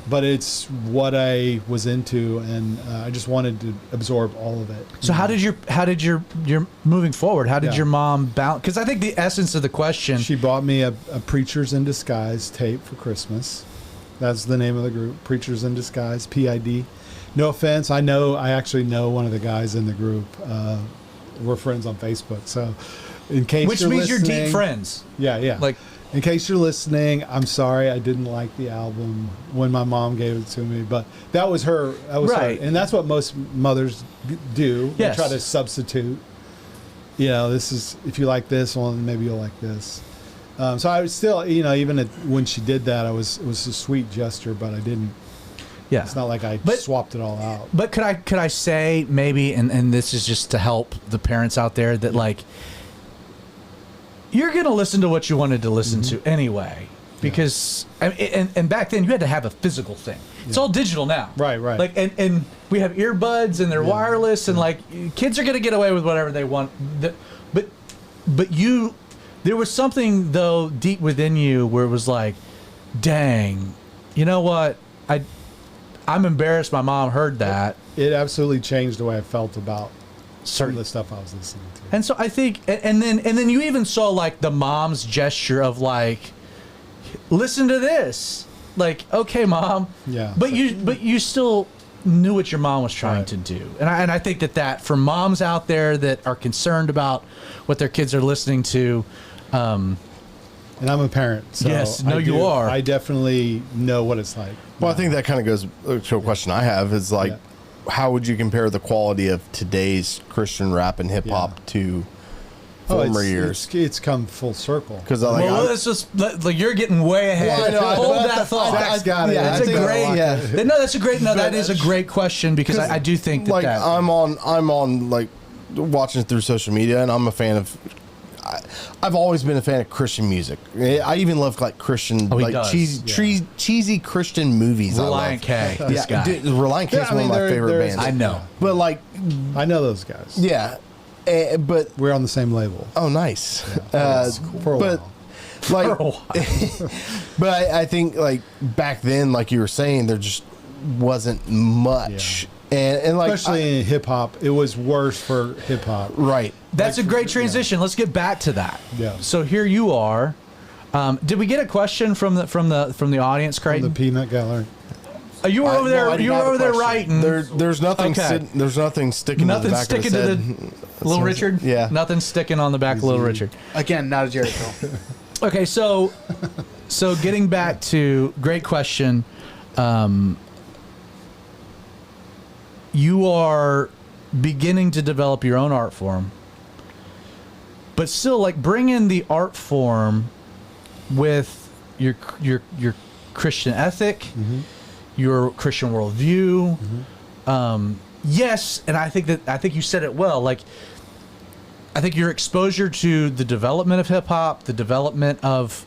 But it's what I was into, and I just wanted to absorb all of it. So how did your moving forward? How did Yeah. your mom bounce? Because I think the essence of the question. She bought me a Preachers in Disguise tape for Christmas. That's the name of the group, Preachers in Disguise, PID. No offense, I actually know one of the guys in the group. We're friends on Facebook, so in case Which you're means you're listening, deep friends. Yeah. Like, in case you're listening, I'm sorry I didn't like the album when my mom gave it to me, but that was her. Right. Her. And that's what most mothers do. Yes. They try to substitute. You know, this is, if you like this one, maybe you'll like this. So I was still, you know, even when she did that, it was a sweet gesture, but I didn't. yeah. It's not like I swapped it all out. But could I say maybe, and this is just to help the parents out there, that like you're going to listen to what you wanted to listen to anyway, because and back then you had to have a physical thing. It's all digital now. Right. Like and we have earbuds and they're wireless and like kids are going to get away with whatever they want. But you, there was something though deep within you where it was like, dang, you know what? I'm embarrassed my mom heard that. It absolutely changed the way I felt about some of the stuff I was listening to. And so I think, and then you even saw like the mom's gesture of like, listen to this, like, okay, mom. Yeah. But you still knew what your mom was trying to do, and I think that for moms out there that are concerned about what their kids are listening to. And I'm a parent, so yes, no, you are. I definitely know what it's like. Well, I think that kind of goes to a question I have is like, how would you compare the quality of today's Christian rap and hip hop to former years? It's come full circle. Because let's just like you're getting way ahead. Well, I know, Hold that thought. That is a great question because I do think that. Like I'm on like watching through social media, and I'm a fan of. I've always been a fan of Christian music. I even love like Christian, cheesy Christian movies. Reliant K. This guy. Reliant K is one of my favorite bands. I know, but like, I know those guys. Yeah, but we're on the same label. Oh, nice. Yeah, cool. For a while. Like, but I think like back then, like you were saying, there just wasn't much. And like, especially in hip hop, it was worse for hip hop. Right. That's a great transition. Let's get back to that. Yeah. So here you are. Did we get a question from the audience, Creighton? From the Peanut Gallery. You were over there. You were over there writing. There's nothing. There's nothing sticking. Nothing to the back sticking of his to head. the Little Richard. Yeah. Nothing sticking on the back of Little Richard. Again, not a Jericho. Okay, so getting back to great question. You are beginning to develop your own art form, but still like bring in the art form with your Christian ethic, your Christian worldview. Yes, and I think you said it well. Like, I think your exposure to the development of hip hop, the development of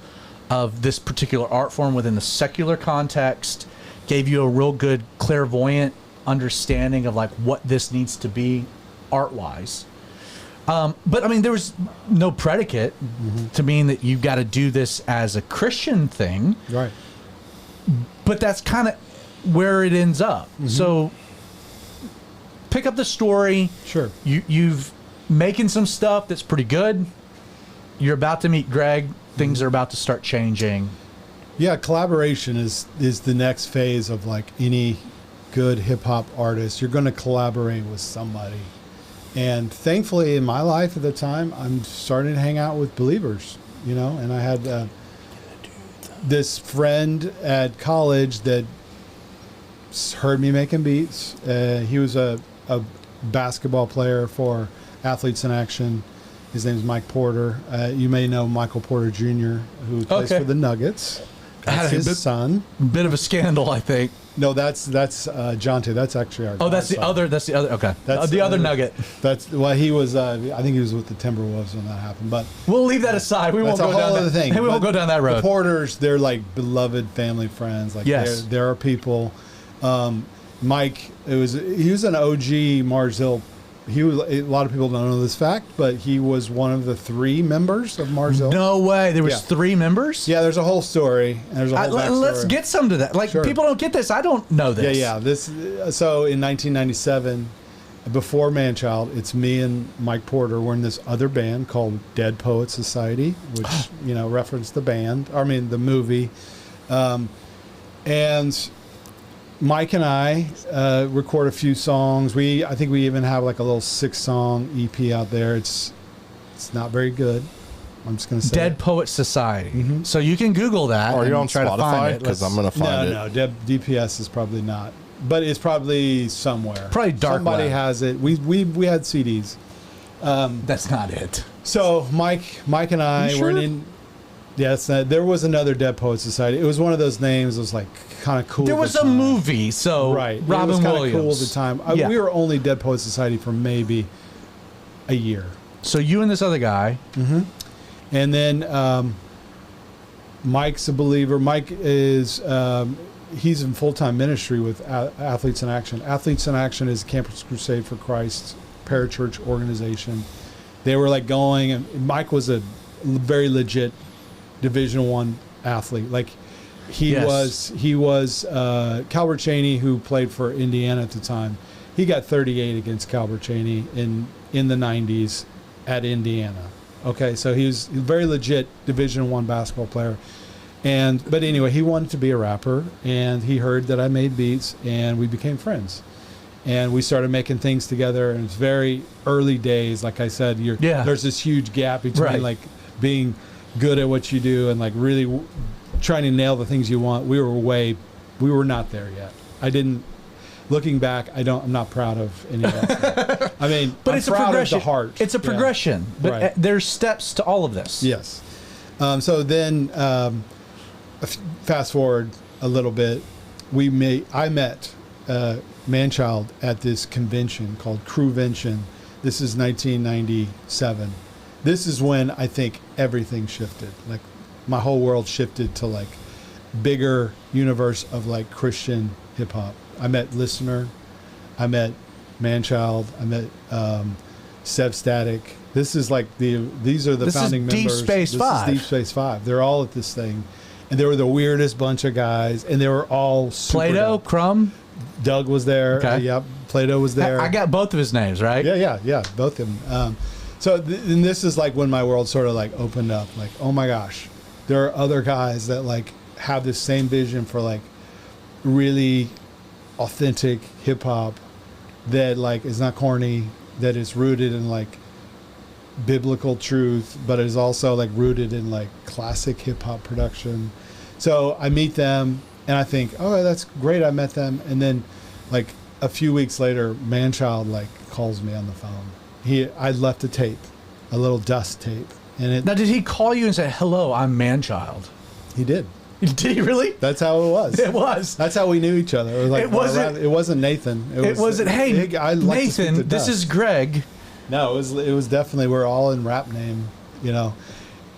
this particular art form within the secular context, gave you a real good clairvoyant understanding of like what this needs to be art wise. But I mean, there was no predicate to mean that you've got to do this as a Christian thing. Right. But that's kind of where it ends up. So pick up the story. Sure. You've making some stuff that's pretty good. You're about to meet Greg. Things are about to start changing. Yeah, collaboration is the next phase of like any good hip hop artist. You're going to collaborate with somebody. And thankfully in my life at the time, I'm starting to hang out with believers, you know, and I had this friend at college that heard me making beats. He was a basketball player for Athletes in Action. His name is Mike Porter. You may know Michael Porter Jr., who plays for the Nuggets. That's his son. Bit of a scandal, I think. No, that's Jonte. That's actually our. Oh, that's the other. That's the other. Okay, that's the other Nugget. That's he was. I think he was with the Timberwolves when that happened. But we'll leave that aside. We won't go down that thing. We won't go down that road. The Porters, they're like beloved family friends. Like there are people. Mike, he was an OG Mars Hill. He was. A lot of people don't know this fact, but he was one of the 3 members of Mars Hill. No way. There was 3 members. Yeah, there's a whole story. And there's a whole backstory. Let's get some to that. Like people don't get this. I don't know this. Yeah. So in 1997, before Manchild, it's me and Mike Porter. We're in this other band called Dead Poets Society, which referenced the band. I mean the movie, and Mike and I record a few songs. I think we even have like a little 6-song EP out there. It's not very good. I'm just going to say Dead Poet Society. So you can Google that. Are you on Spotify? Because I'm going to find it. No, DPS is probably not, but it's probably somewhere. Probably dark. Somebody web. has it. We had CDs. That's not it. So Mike and I were in. Yes, there was another Dead Poets Society. It was one of those names. It was like kind of cool. There was a movie, so right. Robin it was Williams. Cool at the time. We were only Dead Poets Society for maybe a year. So you and this other guy, and then Mike's a believer. Mike is he's in full-time ministry with Athletes in Action. Athletes in Action is Campus Crusade for Christ parachurch organization. They were like going, and Mike was a very legit Division I athlete. Like He was Calbert Cheaney, who played for Indiana at the time. He got 38 against Calbert Cheaney in the 90s at Indiana. Okay, so he was a very legit Division I basketball player. But anyway, he wanted to be a rapper, and he heard that I made beats, and we became friends. And we started making things together, and it's very early days. Like I said, there's this huge gap between like being good at what you do and like really trying to nail the things you want. We were not there yet. Looking back, I'm not proud of any of that. I mean, but it's proud a progression. Of the heart. It's a progression, but there's steps to all of this. Yes. So then, fast forward a little bit, I met Manchild at this convention called Crewvention. This is 1997. This is when I think everything shifted. Like my whole world shifted to like bigger universe of like Christian hip hop. I met Listener, I met Manchild, I met Sev Static. This is like these are the founding members. Deep Space Five. This is Deep Space 5. They're all at this thing, and they were the weirdest bunch of guys, and they were all super Plato, dope. Crumb. Doug was there. Okay. Yep. Plato was there. I got both of his names right. Yeah, both of them. And this is like when my world sort of like opened up. Like, oh my gosh, there are other guys that like have this same vision for like really authentic hip hop that like is not corny, that is rooted in like biblical truth, but is also like rooted in like classic hip hop production. So I meet them and I think, oh, that's great, I met them. And then like a few weeks later, Manchild like calls me on the phone. I left a tape, a little dust tape. Now, did he call you and say, hello, I'm Manchild? He did. Did he really? That's how it was. It was. That's how we knew each other. It wasn't Nathan. It wasn't. Hey, Nathan, this is Greg. No, it was definitely, we're all in rap name. You know,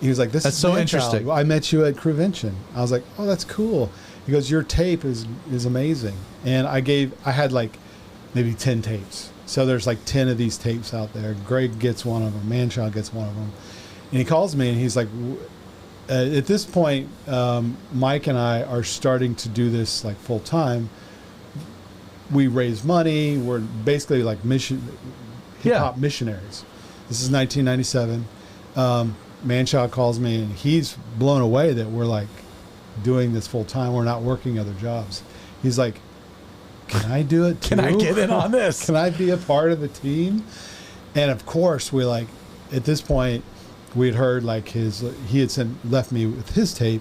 he was like, "This is so interesting. Well, I met you at Crewvention." I was like, "Oh, that's cool." He goes, "Your tape is amazing." And I had like maybe 10 tapes. So there's like 10 of these tapes out there. Greg gets one of them. Manchild gets one of them. And he calls me and he's like, at this point, Mike and I are starting to do this like full time. We raise money. We're basically like hip hop missionaries. This is 1997. Manchild calls me and he's blown away that we're like doing this full time. We're not working other jobs. He's like, "Can I do it too? Can I get in on this? Can I be a part of the team?" And of course, we like at this point. We'd heard like he had left me with his tape,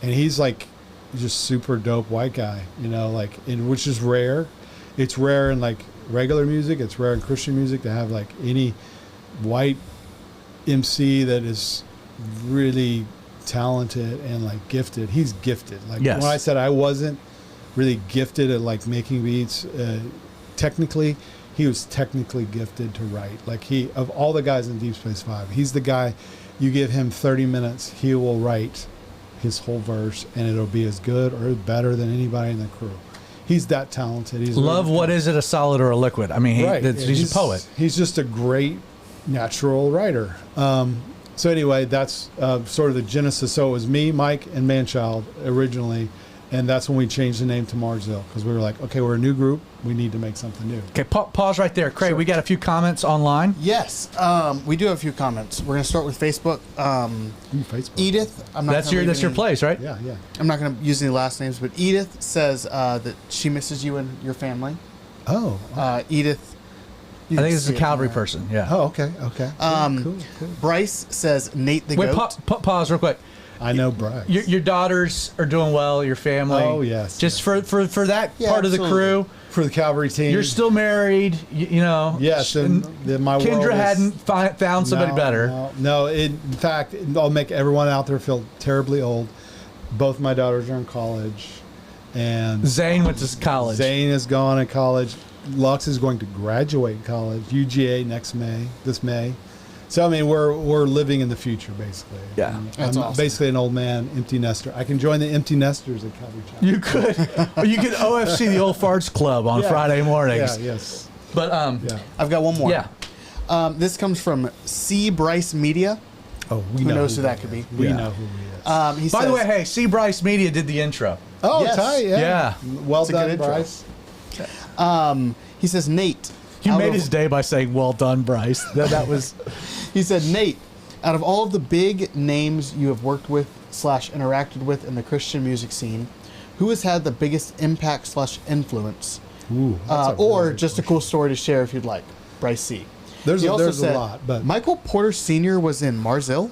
and he's like just super dope white guy, you know, like which is rare. It's rare in like regular music. It's rare in Christian music to have like any white MC that is really talented and like gifted. He's gifted. Like when I said I wasn't really gifted at like making beats, technically. He was technically gifted to write. Like of all the guys in Deep Space 5, he's the guy, you give him 30 minutes, he will write his whole verse and it'll be as good or better than anybody in the crew. He's that talented. He's what is it, a solid or a liquid? I mean, he's a poet. He's just a great natural writer. So anyway, that's sort of the genesis. So it was me, Mike, and Manchild originally. And that's when we changed the name to Marsville because we were like, okay, we're a new group. We need to make something new. Okay, pause right there. Craig, sure. We got a few comments online. Yes, we do have a few comments. We're going to start with Facebook. Facebook. Edith. That's your place, right? Yeah. I'm not going to use any last names, but Edith says that she misses you and your family. Oh. Edith. I think this is a Calvary person. Yeah. Oh, okay. Cool. Bryce says Nate the Goat. Wait, pause real quick. I know Bryce. Your daughters are doing well. Your family. Oh yes. Just for that part of the crew. For the Calvary team. You're still married. You know. Yes, and my Kendra hadn't found somebody better. No. In fact, I'll make everyone out there feel terribly old. Both my daughters are in college, and Zane went to college. Zane is gone to college. Lux is going to graduate college. UGA this May. So I mean, we're living in the future, basically. Yeah, I'm awesome. Basically an old man, empty nester. I can join the empty nesters at Calvary Chapel. You could, or you could OFC the Old Farts Club on Friday mornings. Yeah, yes. But I've got one more. Yeah. This comes from C. Bryce Media. Oh, who knows who that could be? We know who he is. By the way, hey, C. Bryce Media did the intro. Oh, Yes. tight, yeah. Yeah. Well It's a good done, intro. Bryce. He says, Nate. You out made of- his day by saying, "Well done, Bryce." That was. He said, Nate, out of all of the big names you have worked with / interacted with in the Christian music scene, who has had the biggest impact / influence? Ooh, that's a Or really just good a cool story to share if you'd like. Bryce C. There's He a- also there's a said, lot, but- Michael Porter Sr. was in Marzill.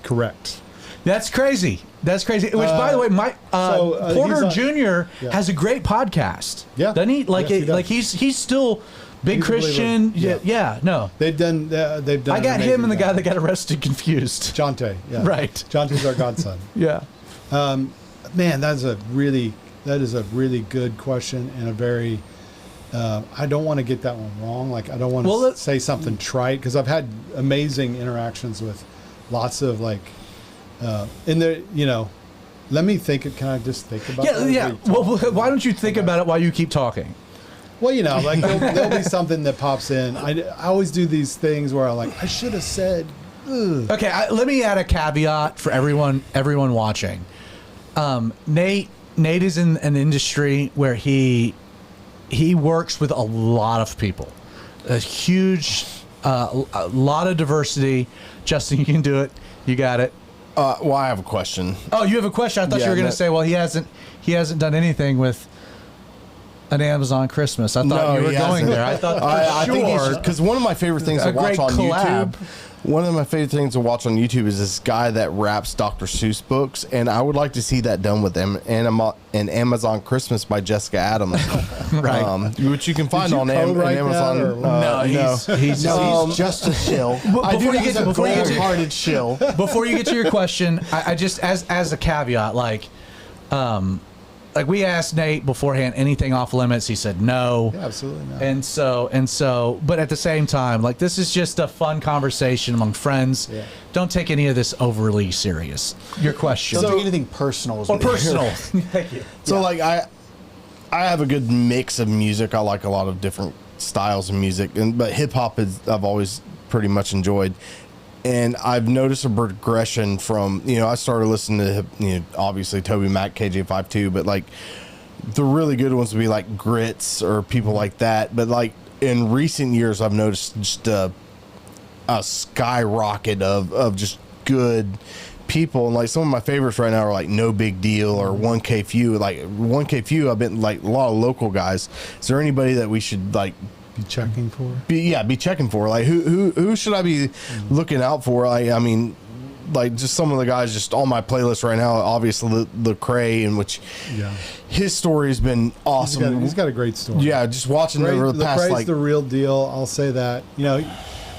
Correct. That's crazy. That's crazy. Which, by the way, Porter he's Jr. Yeah. has a great podcast. Yeah. Doesn't he? Like, Yes, he does. like he's still big He's a believer. Christian. Yeah. Yeah. No. They've done. I got an him and the amazing guy job. that got arrested confused. Jonte. Yeah. Right. Jonte's our godson. Yeah. Man, that is a really good question and a very. I don't want to get that one wrong. Like, I don't want to say something trite because I've had amazing interactions with lots of like, in there. Let me think. Can I just think about? Yeah. that? Yeah. Well, why don't you think about it while you keep talking? Well, like there'll be something that pops in. I always do these things where I should have said. Ugh. Okay, let me add a caveat for everyone watching. Nate is in an industry where he works with a lot of people, a huge, a lot of diversity. Justin, you can do it. You got it. Well, I have a question. Oh, you have a question? I thought you were going to say, well, he hasn't done anything with an Amazon Christmas. I thought you were going there. I thought I think sure. because one of my favorite things to A watch great on collab. YouTube. One of my favorite things to watch on YouTube is this guy that raps Dr. Seuss books, and I would like to see that done with an Amazon Christmas by Jessica Adams, Right. Which you can find you on co-write Amazon. that, or- No, he's Just a shill. before you get to Cold-hearted shill. before you get to your question, I just as a caveat, like we asked Nate beforehand, anything off limits? He said no. Yeah, absolutely not. And so, but at the same time, like, this is just a fun conversation among friends. Yeah. Don't take any of this overly serious. Your question. Don't take anything personal. is Or what he- personal. Thank you. So like I have a good mix of music. I like a lot of different styles of music, but hip hop I've always pretty much enjoyed. And I've noticed a progression from, I started listening to, obviously Toby Mac, KJ52, but like the really good ones would be like Grits or people like that. But like in recent years, I've noticed just a skyrocket of just good people. And like some of my favorites right now are like No Big Deal or 1K Few. Like 1K Few, I've been like a lot of local guys. Is there anybody that we should like Be checking for. be checking for? Like who should I be looking out for? I mean, like just some of the guys just on my playlist right now. Obviously, Lecrae, in which his story has been awesome. He's got a great story. Yeah, just watching over the past Lecrae's the real deal. I'll say that.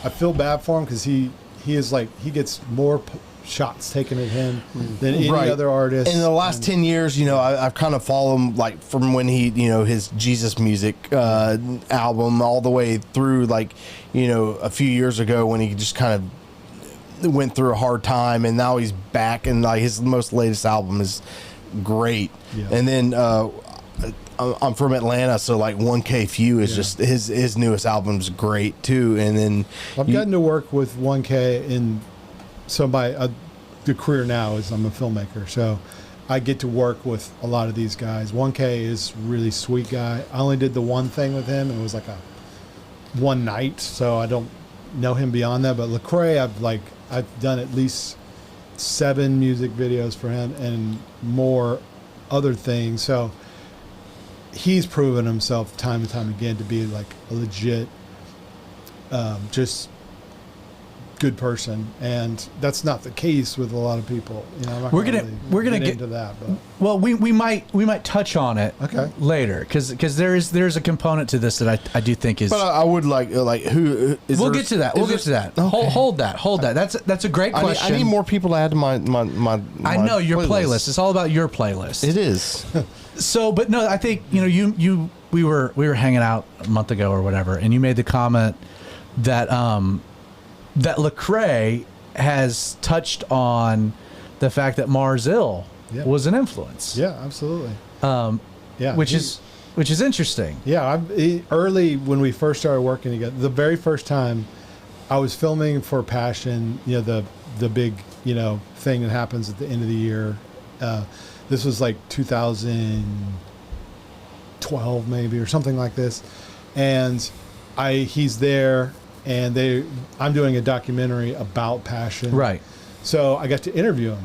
I feel bad for him because he is like he gets more shots taken at him than any other artist. In the last 10 years, I've kind of followed him like from when he, his Jesus Music album all the way through like, a few years ago when he just kind of went through a hard time, and now he's back, and like his most latest album is great. Yeah. And then I'm from Atlanta, so like 1K Few is just his newest album's great too. And then I've gotten to work with 1K in the career now is I'm a filmmaker, so I get to work with a lot of these guys. 1K is really sweet guy. I only did the one thing with him, and it was like one night, so I don't know him beyond that. But Lecrae, I've done at least 7 music videos for him and more other things. So he's proven himself time and time again to be like a legit, just good person, and that's not the case with a lot of people. I'm not We're gonna get get into that, but Well, we might touch on it later because there's a component to this that I do think is. But I would like who is we'll there- get to that. is We'll get to there- that. Okay. Hold that. That's a great question. I need more people to add to my I know your playlist. It's all about your playlist. It is. So, but no, I think we were hanging out a month ago or whatever, and you made the comment that that Lecrae has touched on the fact that Marzill was an influence. yeah, absolutely. Which is interesting. Yeah, early when we first started working together, the very first time I was filming for Passion, the big thing that happens at the end of the year. This was like 2012 maybe or something like this, and he's there, and I'm doing a documentary about Passion. Right. So I got to interview him,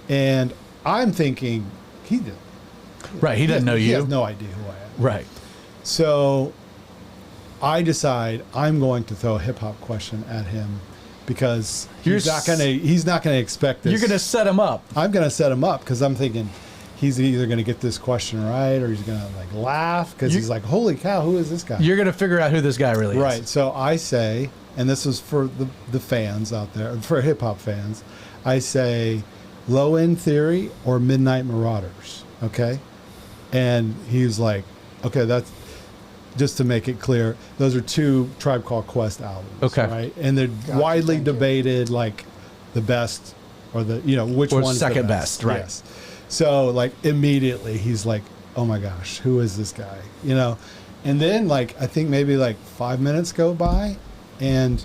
and I'm thinking he did. Right. He doesn't know you. He has no idea who I am. Right. So I decide I'm going to throw a hip hop question at him because he's not gonna expect this. You're gonna set him up. I'm gonna set him up because I'm thinking he's either gonna get this question right or he's gonna like laugh because he's like, holy cow, who is this guy? You're gonna figure out who this guy really is. Right. So I say, and this is for the fans out there, for hip hop fans, I say Low End Theory or Midnight Marauders. Okay. And he's like, okay, that's just to make it clear, those are two Tribe Called Quest albums. Okay. Right. And they're widely debated, like the best or which or one's second the best. Right. Yes. So like immediately he's like, oh my gosh, who is this guy? And then like, I think maybe like 5 minutes go by and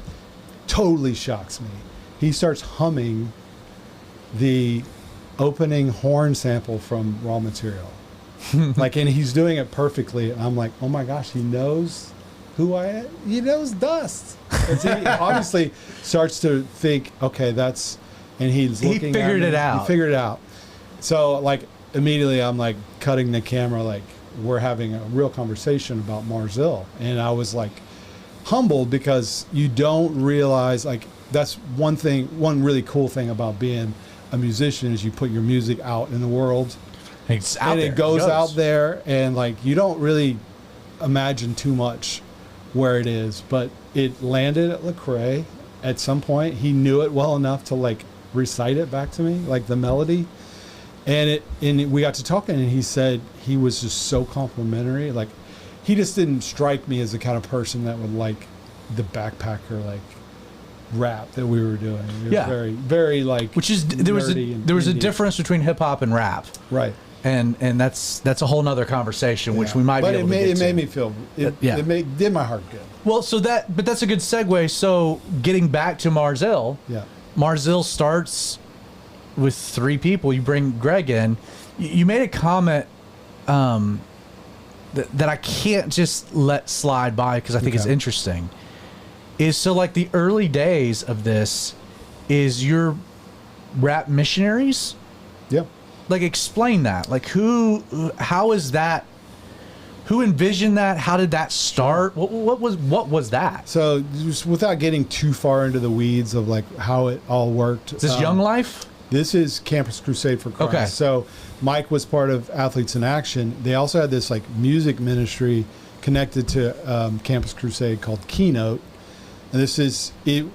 totally shocks me. He starts humming the opening horn sample from Raw Material. And he's doing it perfectly. And I'm like, oh my gosh, he knows who I am. He knows Dust. And so he obviously starts to think, okay, and he's looking at me. He figured it out. He figured it out. So like immediately I'm like cutting the camera, like we're having a real conversation about Marzil. And I was like humbled because you don't realize, like, that's one really cool thing about being a musician is you put your music out in the world. It's out and there. It goes out there, and like you don't really imagine too much where it is, but it landed at Lecrae at some point. He knew it well enough to like recite it back to me, like the melody, and we got to talking, and he said he was just so complimentary. Like he just didn't strike me as the kind of person that would like the backpacker like rap that we were doing. It was very, very like, which is there was a difference between hip hop and rap, right? And that's a whole nother conversation, which we might be able to get to. It made me feel it did my heart good. Well, but that's a good segue. So getting back to Marzil, Marzil starts with 3 people. You bring Greg in. You made a comment that I can't just let slide by because I think it's interesting. Is so like the early days of this is your rap missionaries? Yeah. Like explain that. Like how is that? Who envisioned that? How did that start? What was that? So just without getting too far into the weeds of like how it all worked. Is this Young Life? This is Campus Crusade for Christ. Okay. So Mike was part of Athletes in Action. They also had this like music ministry connected to Campus Crusade called Keynote. And this is it.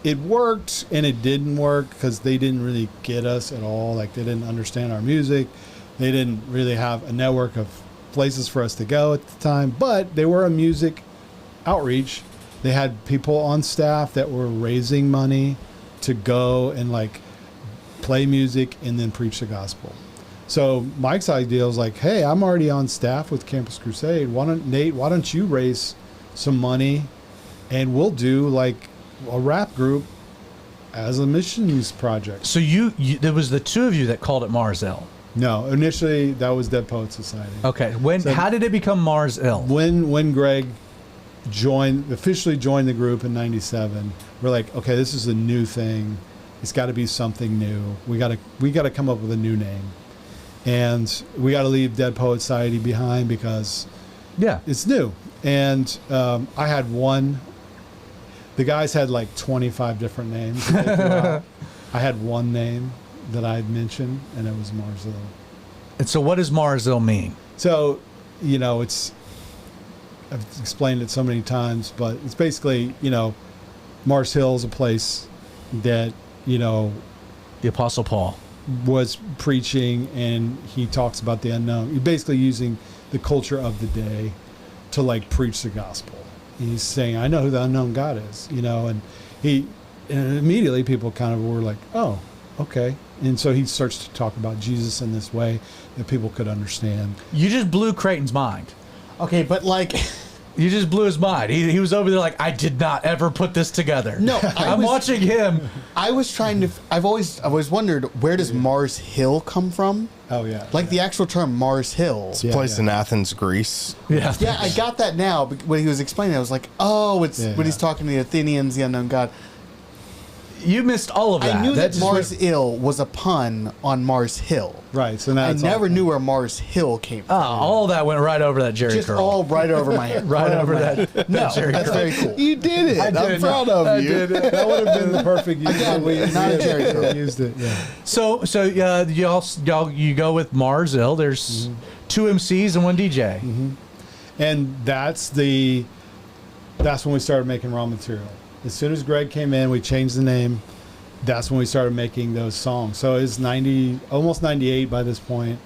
It worked and it didn't work because they didn't really get us at all. Like they didn't understand our music. They didn't really have a network of places for us to go at the time. But they were a music outreach. They had people on staff that were raising money to go and like play music and then preach the gospel. So Mike's idea was like, hey, I'm already on staff with Campus Crusade. Why don't you raise some money and we'll do like a rap group as a missions project. So you there was the 2 of you that called it Marzil. No, initially that was Dead Poets Society. Okay. How did it become Marzil? When Greg officially joined the group in '97, we're like, okay, this is a new thing. It's got to be something new. We got to come up with a new name, and we got to leave Dead Poets Society behind because it's new. And I had one. The guys had like 25 different names. I had one name that I had mentioned, and it was Marzil. And so what does Marzil mean? So, I've explained it so many times, but it's basically, Mars Hill is a place that, the Apostle Paul was preaching, and he talks about the unknown. He's basically using the culture of the day to like preach the gospel. And he's saying, I know who the unknown God is, and immediately people kind of were like, oh, okay. And so he starts to talk about Jesus in this way that people could understand. You just blew Creighton's mind. Okay, but like, You just blew his mind. He was over there like, I did not ever put this together. No, I'm watching him. I was trying to. I've always wondered, where does Mars Hill come from? Oh yeah, like the actual term Mars Hill. It's a place in Athens, Greece. Yeah, yeah, I got that now. But when he was explaining, I was like, oh, it's when he's talking to the Athenians, the unknown god. You missed all of that. I knew that Mars Hill was a pun on Mars Hill. Right. So now I never knew where Mars Hill came from. Oh, all that went right over that Jerry Just curl. all right over my head. right over that. No, Jerry that's curl. very cool. You did it. I'm proud of you. did it. That would have been the perfect use. Again, not a Jerry curl. Used it. Yeah. So you go with Mars Hill. There's 2 MCs and 1 DJ. And that's when we started making raw material. As soon as Greg came in, we changed the name. That's when we started making those songs. So it's almost 98 by this point.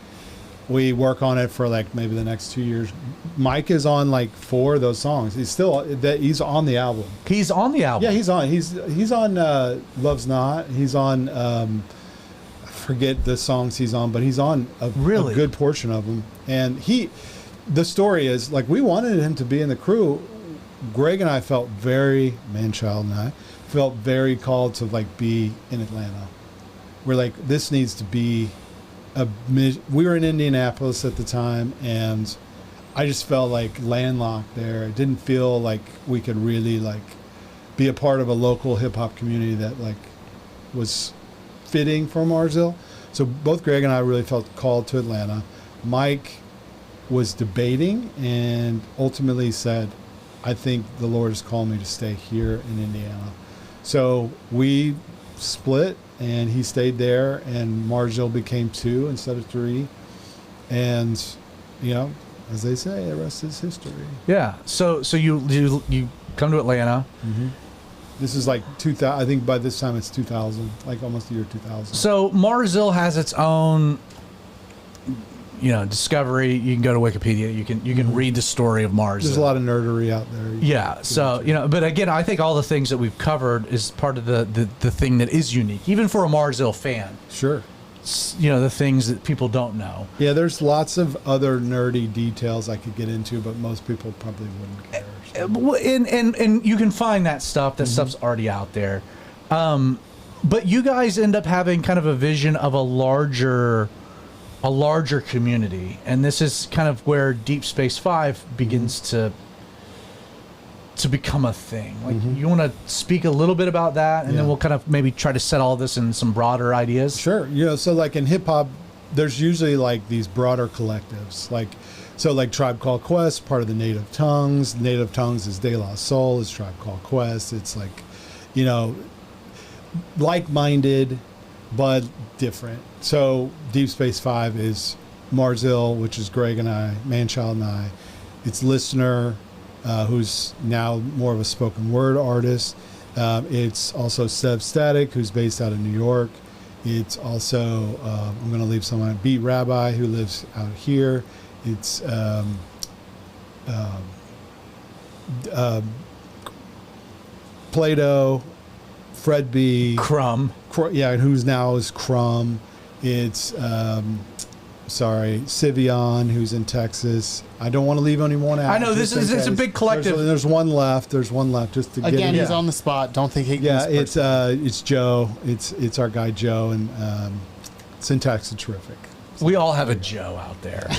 We work on it for like maybe the next 2 years. Mike is on like 4 of those songs. He's on the album. He's on the album. Yeah, he's on Love's Not. He's on I forget the songs he's on, but he's on a good portion of them. And the story is like we wanted him to be in the crew. Greg and I felt Manchild and I felt very called to like be in Atlanta. We're like, this needs to be we were in Indianapolis at the time, and I just felt like landlocked there. It didn't feel like we could really like be a part of a local hip hop community that like was fitting for Mars Hill. So both Greg and I really felt called to Atlanta. Mike was debating and ultimately said, I think the Lord has called me to stay here in Indiana. So we split, and he stayed there, and Mars Hill became 2 instead of 3. And, as they say, the rest is history. Yeah. So you come to Atlanta. Mm-hmm. This is like 2000. I think by this time it's 2000, like almost the year 2000. So Mars Hill has its own, discovery. You can go to Wikipedia. You can read the story of Mars Hill. There's a lot of nerdery out there. Yeah. So but again, I think all the things that we've covered is part of the thing that is unique, even for a Mars Hill fan. Sure. The things that people don't know. Yeah, there's lots of other nerdy details I could get into, but most people probably wouldn't care. So. And you can find that stuff. That stuff's already out there. But you guys end up having kind of a vision of a larger community, and this is kind of where Deep Space 5 begins to become a thing. Like, you want to speak a little bit about that, and then we'll kind of maybe try to set all this in some broader ideas. Sure. So like in hip hop, there's usually like these broader collectives, like Tribe Called Quest, part of the Native Tongues. Native Tongues is De La Soul, is Tribe Called Quest. It's like, like-minded, but different. So Deep Space 5 is Mars Hill, which is Greg and I, Manchild and I. It's Listener, who's now more of a spoken word artist. It's also Sev Static, who's based out of New York. It's also, I'm going to leave someone, Beat Rabbi, who lives out here. It's Plato, Fred B. Crumb. Who's now is Crumb. It's Sivion, who's in Texas. I don't want to leave anyone out. I know it's a big collective. There's one left. Just to get again. He's on the spot. Don't think he. Yeah, it's Joe. It's our guy Joe, and Syntax is terrific. We all have a Joe out there.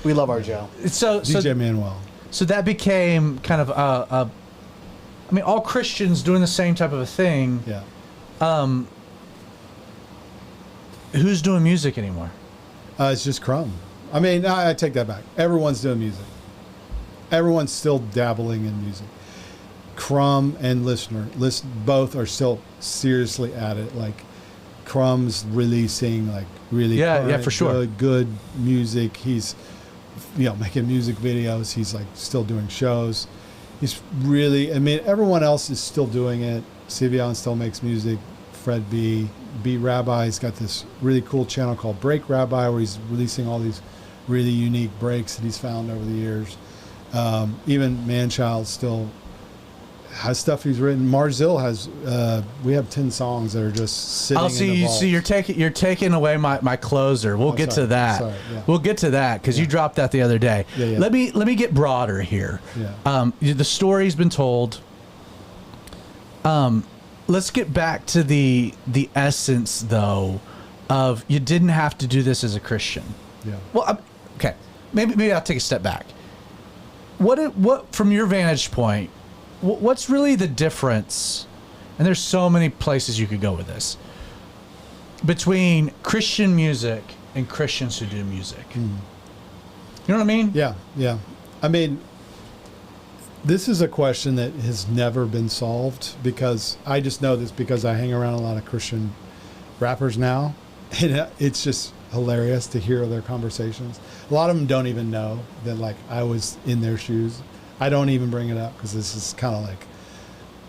We love our Joe. So DJ Manuel. So that became kind of all Christians doing the same type of a thing. Yeah. Who's doing music anymore? It's just Crumb. I take that back. Everyone's doing music. Everyone's still dabbling in music. Crumb and Listener, both are still seriously at it. Like, Crumb's releasing like really for sure good music. He's making music videos. He's like still doing shows. He's really. Everyone else is still doing it. Sivion still makes music. Fred B. Rabbi's got this really cool channel called Break Rabbi, where he's releasing all these really unique breaks that he's found over the years. Even Manchild still has stuff he's written. Marzil has. We have 10 songs that are just sitting. In the vault. So you're taking away my closer. We'll get to that. Sorry, yeah. We'll get to that because you dropped that the other day. Yeah. Let me get broader here. Yeah. The story's been told. Let's get back to the essence though of you didn't have to do this as a Christian. Yeah. Well, okay. Maybe I'll take a step back. What from your vantage point? What's really the difference? And there's so many places you could go with this. Between Christian music and Christians who do music. You know what I mean? Yeah. I mean, this is a question that has never been solved because I just know this because I hang around a lot of Christian rappers now. And it's just hilarious to hear their conversations. A lot of them don't even know that like I was in their shoes. I don't even bring it up because this is kind of like,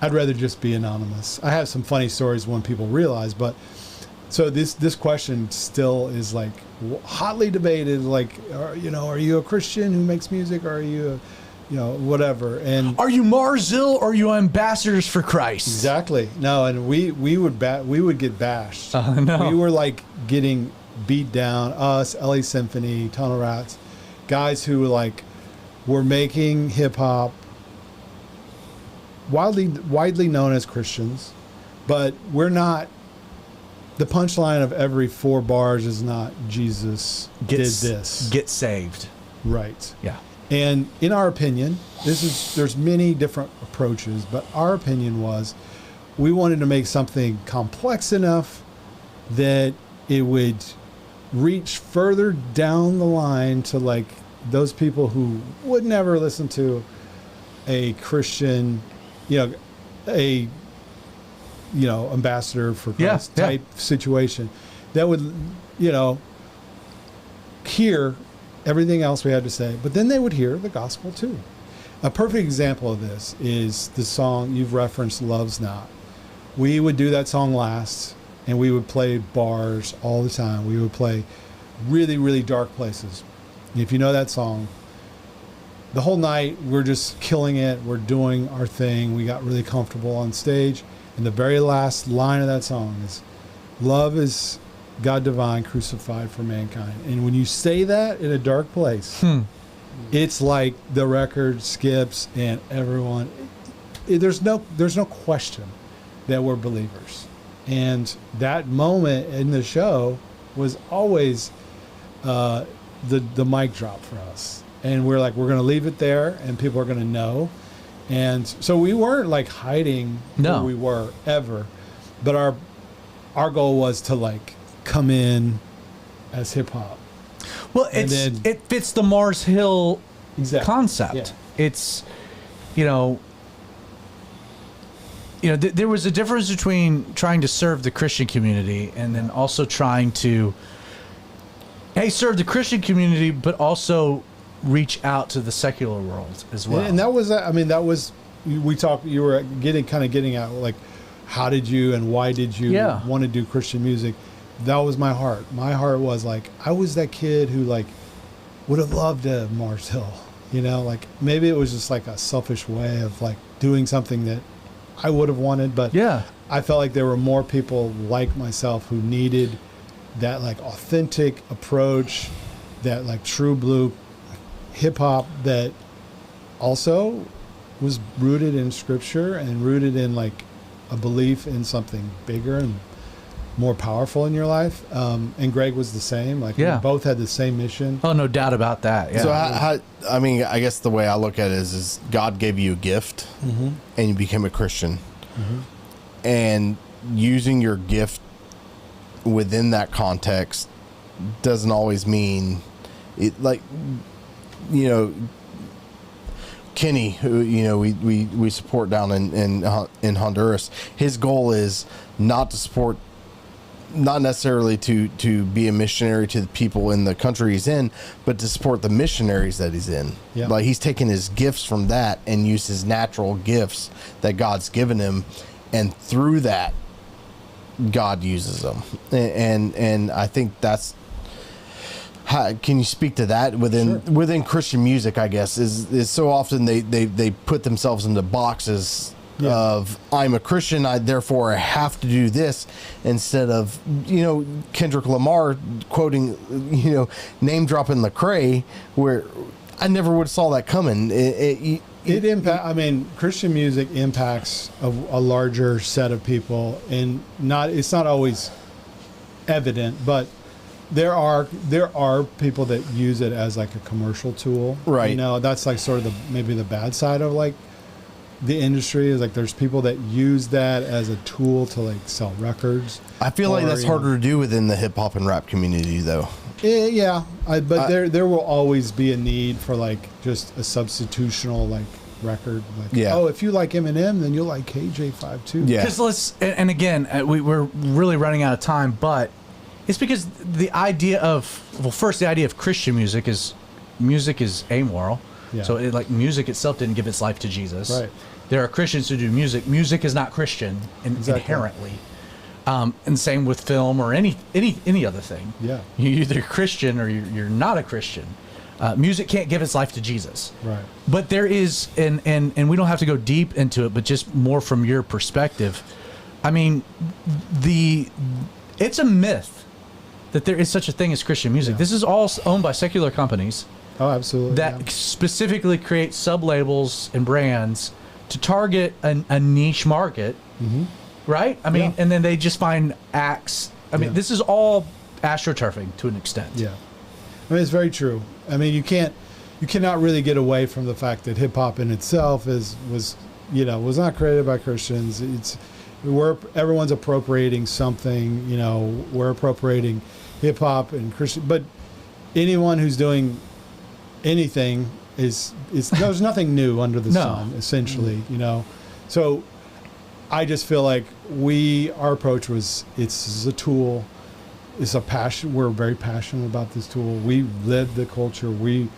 I'd rather just be anonymous. I have some funny stories when people realize, but so this question still is like hotly debated. Like, are you a Christian who makes music? Or are you whatever? And are you Marzil or are you ambassadors for Christ? Exactly. No, and we would get bashed. No. We were like getting beat down. Us, LA Symphony, Tunnel Rats, guys who like were making hip hop widely known as Christians, but we're not. The punchline of every 4 bars is not Jesus did this. Get saved. Right. Yeah. And in our opinion, there's many different approaches, but our opinion was we wanted to make something complex enough that it would reach further down the line to like those people who would never listen to a Christian, ambassador for Christ type situation that would, hear everything else we had to say, but then they would hear the gospel too. A perfect example of this is the song you've referenced, Love's Not. We would do that song last, and we would play bars all the time. We would play really, really dark places. If you know that song, the whole night we're just killing it. We're doing our thing. We got really comfortable on stage. And the very last line of that song is, love is God divine crucified for mankind. And when you say that in a dark place, it's like the record skips and everyone, there's no question that we're believers. And that moment in the show was always the mic drop for us. And we're like, we're going to leave it there and people are going to know. And so we weren't like hiding who we were ever, but our goal was to like come in as hip hop. Well, it fits the Mars Hill concept. Yeah. It's, there was a difference between trying to serve the Christian community and then also trying to, serve the Christian community, but also reach out to the secular world as well. And that was, we talked, you were getting at like, how did you and why did you want to do Christian music? That was my heart. My heart was like, I was that kid who like would have loved to Mars Hill, like maybe it was just like a selfish way of like doing something that I would have wanted, but I felt like there were more people like myself who needed that like authentic approach, that like true blue hip hop that also was rooted in scripture and rooted in like a belief in something bigger and more powerful in your life. And Greg was the same. Like we both had the same mission. Oh, no doubt about that. Yeah. So I guess the way I look at it is God gave you a gift and you became a Christian. And using your gift within that context doesn't always mean it, like, Kenny, who we support down in Honduras. His goal is not necessarily to be a missionary to the people in the country he's in, but to support the missionaries that he's in. Yeah. Like he's taken his gifts from that and used his natural gifts that God's given him, and through that, God uses them. And I think that's. Can you speak to that within Christian music? I guess is so often they put themselves into boxes of I'm a Christian, therefore I have to do this, instead of, Kendrick Lamar quoting, name dropping Lecrae, where I never would have saw that coming. Christian music impacts a larger set of people, and it's not always evident, but there are people that use it as like a commercial tool. Right. That's like sort of maybe the bad side of like the industry, is like there's people that use that as a tool to like sell records. I feel like that's harder to do within the hip hop and rap community, though. But there will always be a need for like just a substitutional like record. Like, oh, if you like Eminem, then you'll like KJ5 too. Yeah. Because and again, we're really running out of time, but it's because the idea of Christian music is amoral. Yeah. So music itself didn't give its life to Jesus. Right. There are Christians who do music. Music is not Christian inherently. And same with film or any other thing. Yeah. You're either Christian or you're not a Christian. Music can't give its life to Jesus. Right. But there is, and we don't have to go deep into it, but just more from your perspective. I mean, it's a myth that there is such a thing as Christian music. Yeah. This is all owned by secular companies. Oh, absolutely. That specifically create sub-labels and brands to target a niche market. Mm-hmm. Right? I mean, and then they just find acts. I mean, this is all astroturfing to an extent. Yeah. I mean, it's very true. I mean, you cannot really get away from the fact that hip hop in itself was not created by Christians. Everyone's appropriating something, we're appropriating hip hop and Christian, but anyone who's doing anything there's nothing new under the sun, essentially, So I just feel like our approach it's a tool. It's a passion. We're very passionate about this tool. We live the culture. We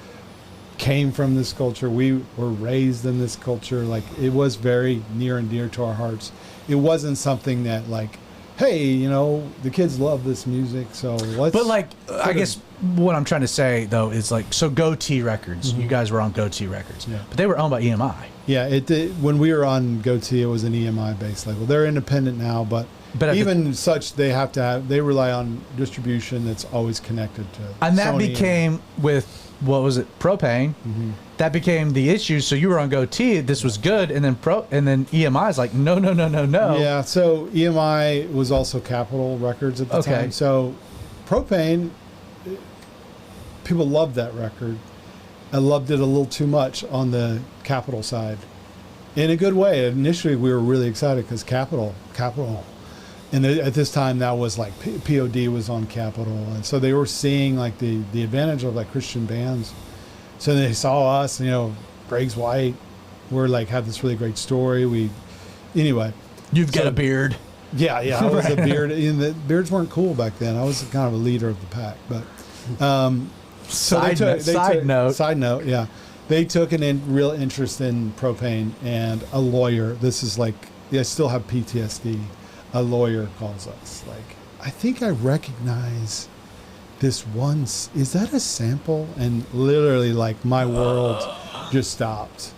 came from this culture. We were raised in this culture. Like, it was very near and dear to our hearts. It wasn't something that like, hey, the kids love this music, so let's. But like, I guess what I'm trying to say though is like, so Goatee Records. Mm-hmm. You guys were on Goatee Records, but they were owned by EMI. Yeah, when we were on Goatee, it was an EMI-based label. They're independent now, but even such, they rely on distribution that's always connected to. And that Sony became with, what was it, Propane? Mm-hmm. That became the issue. So you were on Goatee, this was good, and then EMI is like, no. Yeah, so EMI was also Capitol Records at the time. So Propane, people loved that record. I loved it a little too much on the Capitol side, in a good way. Initially, we were really excited because Capitol, and at this time that was like POD was on Capitol, and so they were seeing like the advantage of like Christian bands. So they saw us, Greg's White. We're like had this really great story. You've got a beard. Yeah, I was a beard. And the beards weren't cool back then. I was kind of a leader of the pack, but. Side note, yeah. They took real interest in Propane, and a lawyer, this is like, I still have PTSD, a lawyer calls us. Like, I think I recognize this once. Is that a sample? And literally, like, my world just stopped.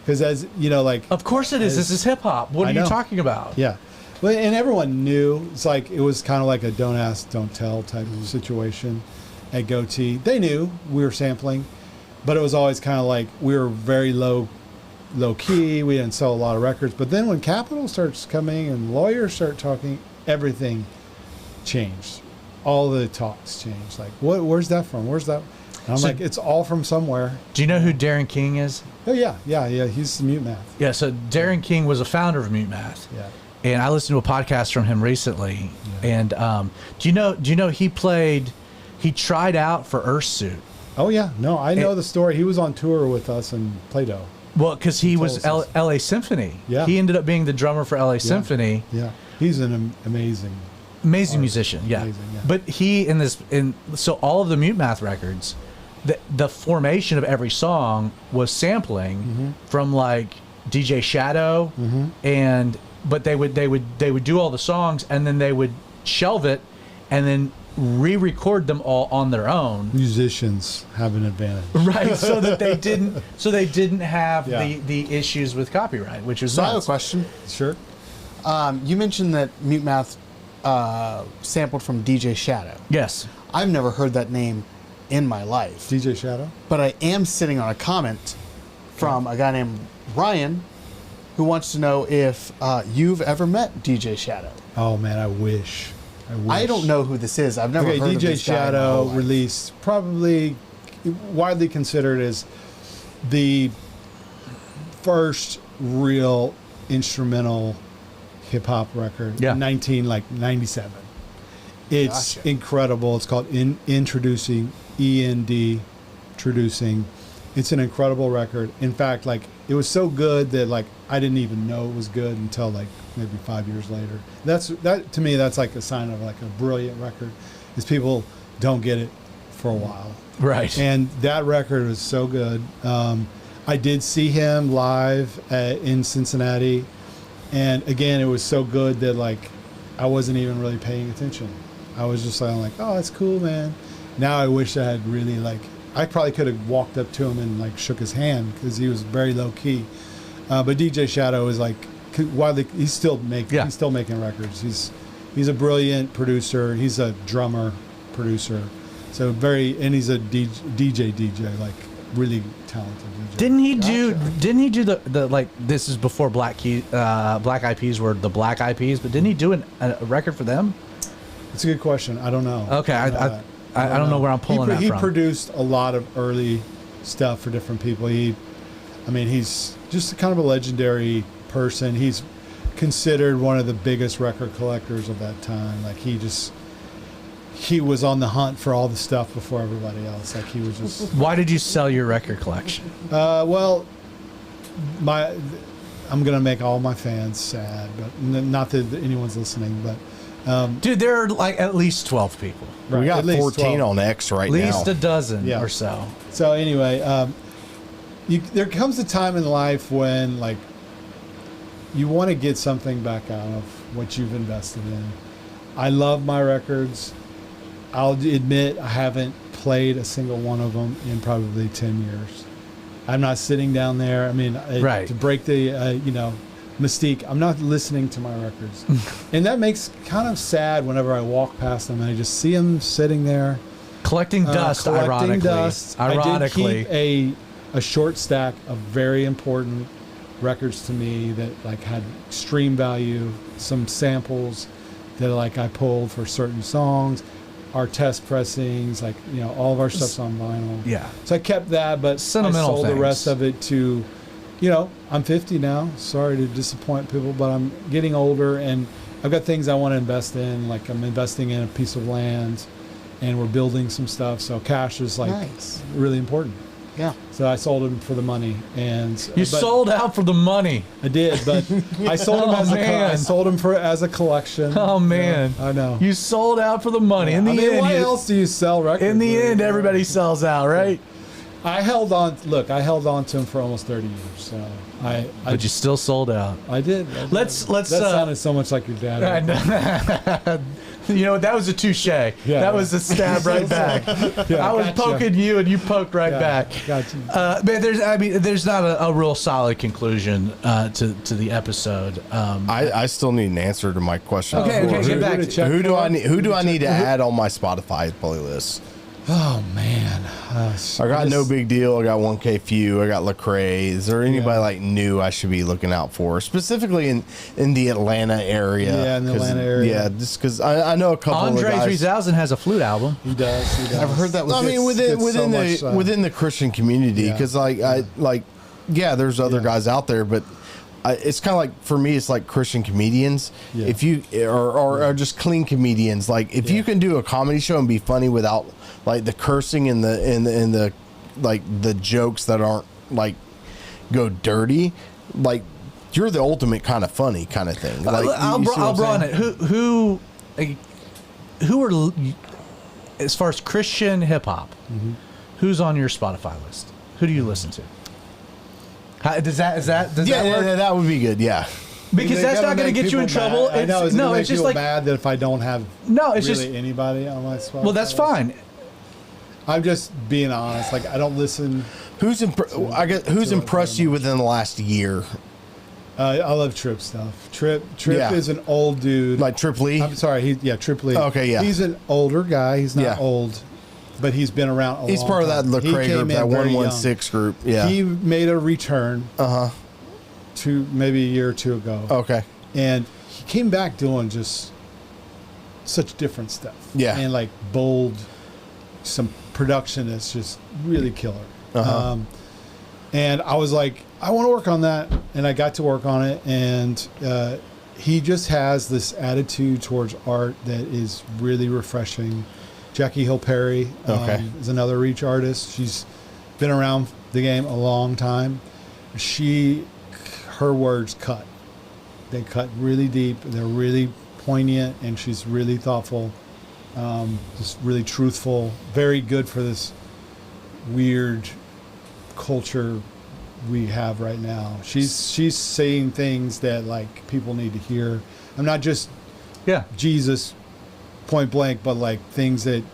Because of course it is. This is hip hop. What are you talking about? Yeah. Well, and everyone knew. It's like, it was kind of like a don't ask, don't tell type of situation. At Goatee, they knew we were sampling, but it was always kind of like we were very low key. We didn't sell a lot of records. But then when Capitol starts coming and lawyers start talking, everything changed. All the talks changed. Like, where's that from? Where's that? And I'm like, it's all from somewhere. Do you know who Darren King is? Oh yeah. He's Mute Math. Yeah. So Darren King was a founder of Mute Math. Yeah. And I listened to a podcast from him recently. Yeah. And do you know he tried out for Earthsuit? Oh, yeah. No, I know the story. He was on tour with us in Play-Doh. Well, because he was LA Symphony. Yeah. He ended up being the drummer for LA Symphony. Yeah. He's an amazing musician. Yeah. Amazing, yeah. But he, so all of the Mute Math records, the formation of every song was sampling from like DJ Shadow, but they would do all the songs and then they would shelve it and then re-record them all on their own. Musicians have an advantage, right? So they didn't have the issues with copyright, which is so. I have a question. Sure. You mentioned that Mute Math sampled from DJ Shadow. Yes. I've never heard that name in my life. DJ Shadow? But I am sitting on a comment from a guy named Ryan who wants to know if you've ever met DJ Shadow. Oh, man, I wish. I don't know who this is. I've never heard of this guy. DJ Shadow released, probably widely considered as the first real instrumental hip-hop record in 1997. It's incredible. It's called Introducing, E-N-D, Introducing. It's an incredible record. In fact, like, it was so good that, like, I didn't even know it was good until, like, maybe 5 years later. That to me, that's like a sign of, like, a brilliant record, is people don't get it for a while. Right. And that record was so good. I did see him live in Cincinnati. And, again, it was so good that, like, I wasn't even really paying attention. I was just like, oh, that's cool, man. Now I wish I had really, like, I probably could have walked up to him and, like, shook his hand because he was very low key. But DJ Shadow is, like, widely, he's still making records. He's a brilliant producer. He's a drummer producer. So and he's a DJ, like, really talented DJ. Didn't he do the like, this is before Black Eyed Peas were the Black Eyed Peas, but didn't he do a record for them? That's a good question. I don't know. Okay, I don't know where I'm pulling that from. He produced a lot of early stuff for different people. He's just kind of a legendary person. He's considered one of the biggest record collectors of that time. Like, he was on the hunt for all the stuff before everybody else. Like, he was just... Why did you sell your record collection? Well, I'm going to make all my fans sad, but not that anyone's listening, but... Dude, there are, like, at least 12 people. Right, we got 14 12. On X right now. At least a dozen or so. So anyway, there comes a time in life when, like, you want to get something back out of what you've invested in. I love my records. I'll admit I haven't played a single one of them in probably 10 years. I'm not sitting down there. I mean, to break the, mystique, I'm not listening to my records. And that makes kind of sad whenever I walk past them and I just see them sitting there. Collecting dust, ironically. I did keep a short stack of very important records to me that, like, had extreme value, some samples that, like, I pulled for certain songs, our test pressings, like, all of our stuff's on vinyl. Yeah. So I kept that, but I sold the rest of it to... I'm 50 now. Sorry to disappoint people, but I'm getting older, and I've got things I want to invest in. Like, I'm investing in a piece of land, and we're building some stuff. So cash is, like, really important. Yeah. So I sold them for the money, and sold out for the money. I did, but I sold them as a collection. Oh man, I know. You sold out for the money. In the end, why else do you sell records? In the end, everybody sells out, right? I held on to him for almost 30 years. So but you still sold out. I did. Let's. That sounded so much like your dad. That was a touche. Yeah, that was a stab right back. I was poking you, and you poked right back. Gotcha. But there's not a real solid conclusion to the episode. I still need an answer to my question. Okay, get back. Who do I need to add on my Spotify playlist? Oh man, I got No Big Deal. I got 1K Few. I got Lecrae. Is there anybody like new I should be looking out for, specifically in the Atlanta area? Yeah, in the Atlanta area. Yeah, just because I know a couple Andre of guys. 3000 has a flute album. He does. I've heard that. Within the Christian community, because there's other guys out there, but. It's kind of like, for me, it's like Christian comedians. Yeah. If you or just clean comedians, like if you can do a comedy show and be funny without like the cursing and the like the jokes that aren't like go dirty, like you're the ultimate kind of funny kind of thing. Like I'll broaden it. Who are, as far as Christian hip hop, who's on your Spotify list? Who do you listen to? Does that work? Yeah, that would be good. Yeah. Because that's not going to get you in trouble. I know. It's just like mad that if I don't have it's really just anybody on my Spotify. Well, that's fine. I'm just being honest. Like I don't listen. Who's impressed you within the last year? I love Trip stuff. Trip is an old dude. Like Trip Lee? I'm sorry. Trip Lee. Okay, yeah. He's an older guy. He's not old, but he's been around a long time. He's part of that Lecrae group, that 116 group. Yeah. He made a return. To maybe a year or two ago. Okay. And he came back doing just such different stuff. Yeah. And like bold, some production that's just really killer. And I was like, I want to work on that. And I got to work on it. And he just has this attitude towards art that is really refreshing. Jackie Hill Perry is another Reach artist. She's been around the game a long time. Her words cut. They cut really deep. They're really poignant, and she's really thoughtful. Just really truthful. Very good for this weird culture we have right now. She's saying things that like people need to hear. I'm not just Jesus point blank, but like things that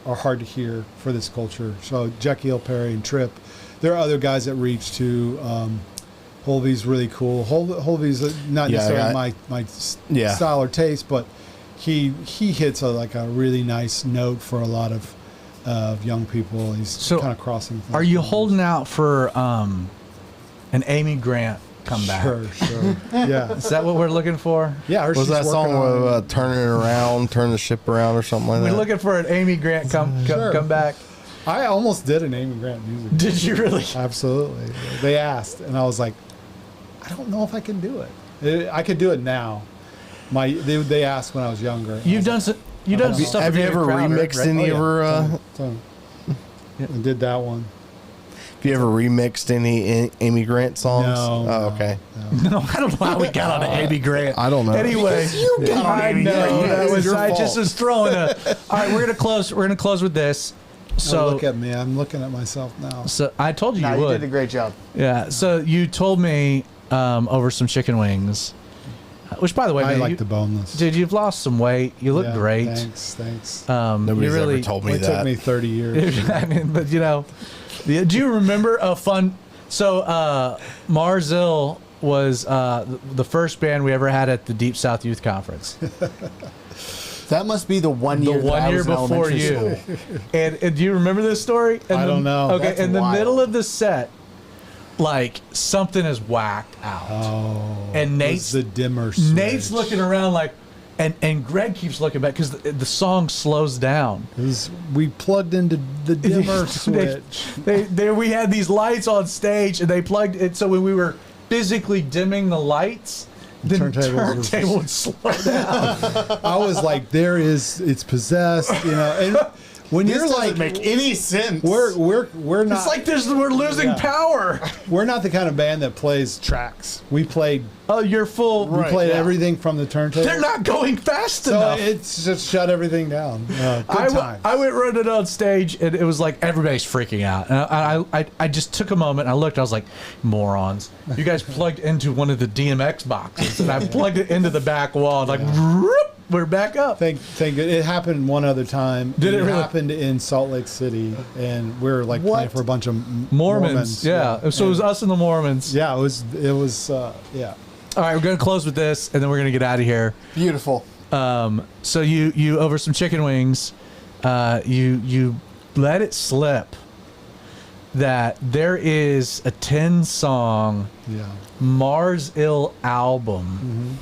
are hard to hear for this culture. So Jackie Hill Perry and Trip. There are other guys that reach to. Holvy's really cool. Holvy's not necessarily my style or taste, but he hits a really nice note for a lot of young people. He's kind of crossing things. Are you holding out for an Amy Grant comeback? Sure. Yeah. Is that what we're looking for? Yeah. Was that song with Turn It Around, Turn the Ship Around or something like that? We're looking for an Amy Grant comeback. I almost did an Amy Grant music. Did you really? Absolutely. They asked, and I was like, I don't know if I can do it. I could do it now. They asked when I was younger. You've done some stuff. Have you ever remixed any of her? I did that one. Have you ever remixed any Amy Grant songs? No. Oh, okay. No, I don't know how we got on Amy Grant. I don't know. Anyway, you got on Amy Grant. I just was throwing a. All right, we're gonna close. We're gonna close with this. So look at me. I'm looking at myself now. So I told you you would. You did a great job. Yeah. So you told me over some chicken wings, which by the way, I man, like the boneless. Dude, you've lost some weight. You look great. Thanks. Nobody's ever told me that. It took me 30 years. I mean, but you know, do you remember a fun? So Marzil was the first band we ever had at the Deep South Youth Conference. That must be the 1 year. The 1 year before you. And do you remember this story? I don't know. Okay, in the middle of the set, like something is whacked out. Oh. And Nate's the dimmer switch. Nate's looking around like, and Greg keeps looking back because the song slows down. We plugged into the dimmer switch. We had these lights on stage, and they plugged it. So when we were physically dimming the lights, the turntable would slow down. I was like, it's possessed, you know. And when this you're doesn't like, make any sense. We're not. It's like we're losing power. We're not the kind of band that plays tracks. We played. Oh, you're full. We played everything from the turntable. They're not going fast enough. So it's just shut everything down. Good times. I went running on stage, and it was like everybody's freaking out. And I just took a moment, and I looked. I was like, morons. You guys plugged into one of the DMX boxes, and I plugged it into the back wall. And we're back up. Thank you. It happened one other time. Did it really? Happened in Salt Lake City, and we were like playing for a bunch of Mormons. Yeah. So it was us and the Mormons. Yeah, it was. Yeah. All right, we're gonna close with this, and then we're gonna get out of here. Beautiful. So you over some chicken wings, you let it slip that there is a 10-song Mars Ill album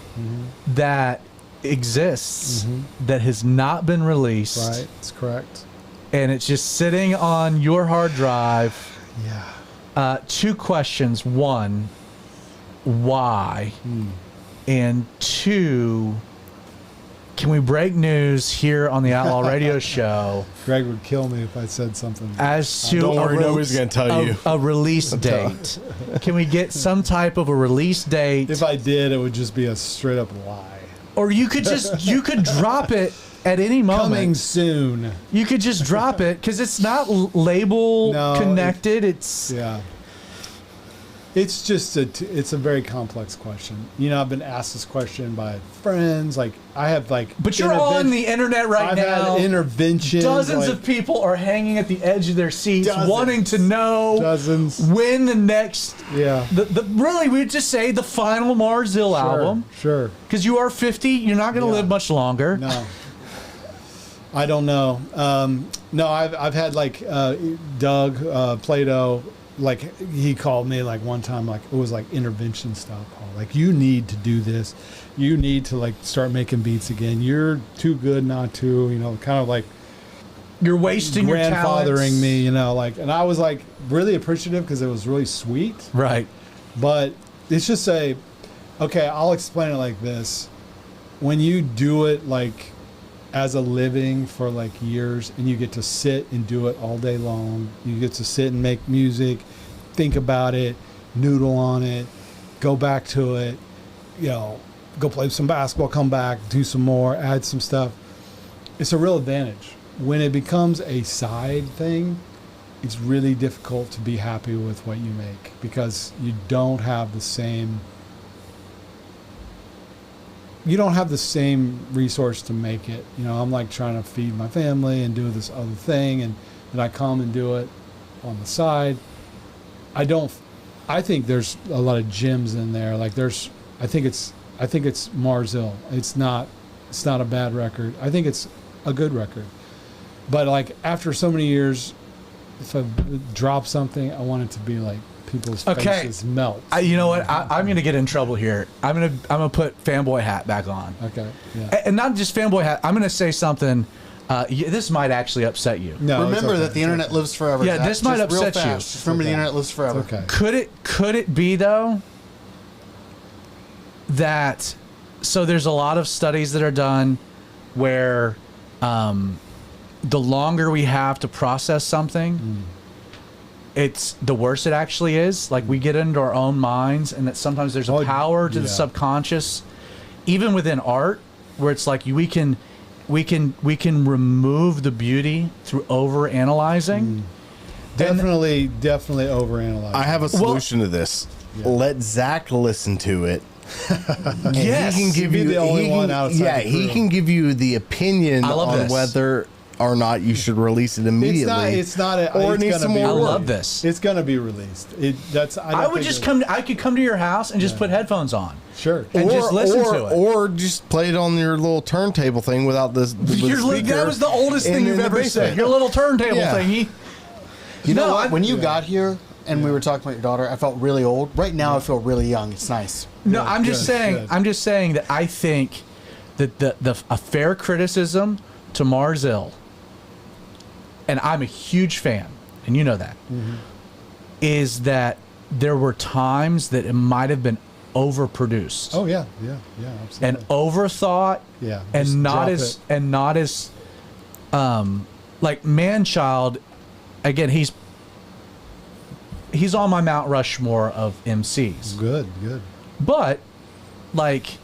that exists that has not been released. Right, that's correct. And it's just sitting on your hard drive. Yeah. 2 questions. 1, why? And 2, can we break news here on the Outlaw Radio Show? Greg would kill me if I said something. As to don't worry, nobody's going to tell you. A release date. Can we get some type of a release date? If I did, it would just be a straight up lie. Or you could drop it at any moment. Coming soon. You could just drop it because it's not label connected. It's just it's a very complex question. You know, I've been asked this question by friends. Like, I have like, but you're on the internet right now. I've had interventions. Dozens of people are hanging at the edge of their seats, wanting to know when the next. Yeah. Really, we would just say the final Mars Hill album. Sure. Because you are 50, you're not going to live much longer. No. I don't know. No, I've had like Doug Plato. Like, he called me like one time, like it was like intervention style call. Like, you need to do this. You need to like start making beats again. You're too good not to, you know, kind of like you're wasting your talents. Grandfathering me, you know, like, and I was like really appreciative because it was really sweet. Right. But it's just okay, I'll explain it like this. When you do it like as a living for like years, and you get to sit and do it all day long, you get to sit and make music, think about it, noodle on it, go back to it, you know, go play some basketball, come back, do some more, add some stuff. It's a real advantage. When it becomes a side thing, it's really difficult to be happy with what you make because you don't have the same resource to make it. You know, I'm like trying to feed my family and do this other thing, and then I come and do it on the side. I think there's a lot of gems in there. Like I think it's Mars Hill. It's not a bad record. I think it's a good record. But like after so many years, if I drop something, I want it to be like people's faces melt. You know what? I'm going to get in trouble here. I'm gonna put fanboy hat back on. Okay. Yeah. And not just fanboy hat. I'm going to say something. This might actually upset you. No, remember that the internet lives forever. Yeah, this might upset you. Just remember the internet lives forever. Okay. Could it be though that there's a lot of studies that are done where the longer we have to process something, it's the worse it actually is. Like, we get into our own minds, and that sometimes there's a power to the subconscious, even within art, where it's like we can remove the beauty through over analyzing. Definitely overanalyzing. I have a solution to this. Yeah. Let Zach listen to it. Yes, he can give you the only one outside. He can give you the opinion on whether or not you should release it immediately. It's not. Or it needs some more. I love this. It's going to be released. I could come to your house and just put headphones on. Sure. And just listen to it. Or just play it on your little turntable thing without this. That was the oldest thing you've ever said. Your little turntable thingy. You know what? When you got here and we were talking about your daughter, I felt really old. Right now, I feel really young. It's nice. No, I'm just saying that I think that a fair criticism to Mars Hill, and I'm a huge fan, and you know that, is that there were times that it might have been overproduced. Oh yeah, absolutely. And overthought. Yeah. And not as like Man-Child. Again, he's on my Mount Rushmore of MCs. Good. But like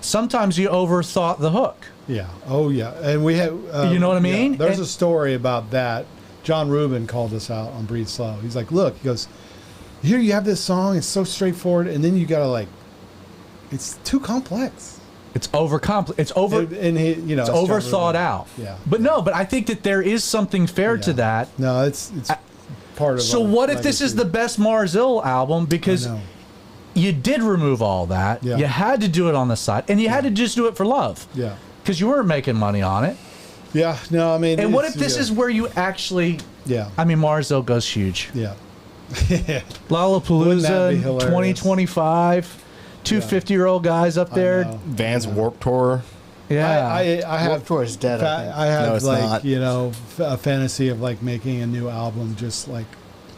sometimes you overthought the hook. Yeah. Oh, yeah. And we have... you know what I mean? Yeah, there's a story about that. John Rubin called us out on Breathe Slow. He's like, look, he goes, here you have this song. It's so straightforward. And then you got to like... It's too complex. It's over thought out. Yeah. But I think that there is something fair to that. No, it's part of. So what if this is the best Mars Hill album because you did remove all that? Yeah. You had to do it on the side, and you had to just do it for love. Yeah. Because you weren't making money on it. Yeah. No, I mean. And what if this is where you actually? Yeah. I mean, Mars Hill goes huge. Yeah. Lollapalooza 2025. Two 50-year-old guys up there. Vans Warped Tour. Yeah. I have Warped Tour is dead. I have not. A fantasy of like making a new album just like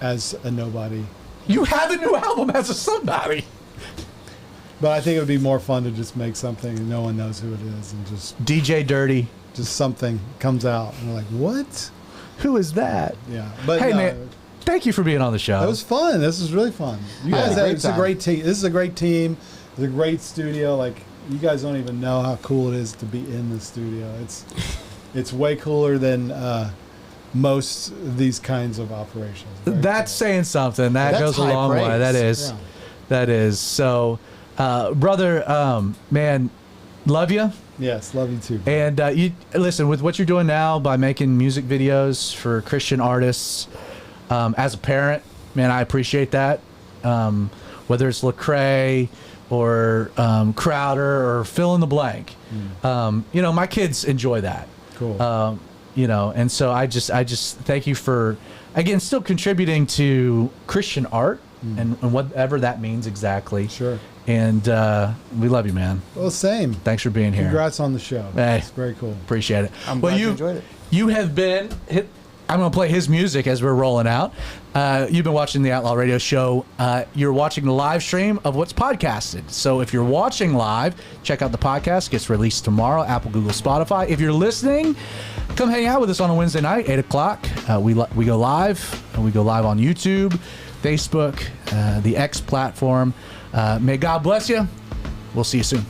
as a nobody. You have a new album as a somebody. But I think it would be more fun to just make something and no one knows who it is and just DJ Dirty. Just something comes out and we're like, what? Who is that? Yeah. But hey man, thank you for being on the show. It was fun. This was really fun. You guys, it's a great team. This is a great team. It's a great studio. Like, you guys don't even know how cool it is to be in the studio. It's way cooler than most of these kinds of operations. That's saying something. That's goes a long praise. Way. That is. Yeah. That is. So, brother, man, love you. Yes, love you too. And you listen, with what you're doing now by making music videos for Christian artists, as a parent, man, I appreciate that. Whether it's Lecrae or Crowder or fill in the blank, my kids enjoy that. Cool. And so I just thank you for, again, still contributing to Christian art and whatever that means exactly. Sure. And we love you, man. Well, same. Thanks for being here. Congrats on the show. Hey, it's very cool. Appreciate it. I'm glad you enjoyed it. You have been I'm going to play his music as we're rolling out. You've been watching the Outlaw Radio Show. You're watching the live stream of what's podcasted. So if you're watching live, check out the podcast. It gets released tomorrow, Apple, Google, Spotify. If you're listening, come hang out with us on a Wednesday night, 8 o'clock. We go live. We go live on YouTube, Facebook, the X platform. May God bless you. We'll see you soon.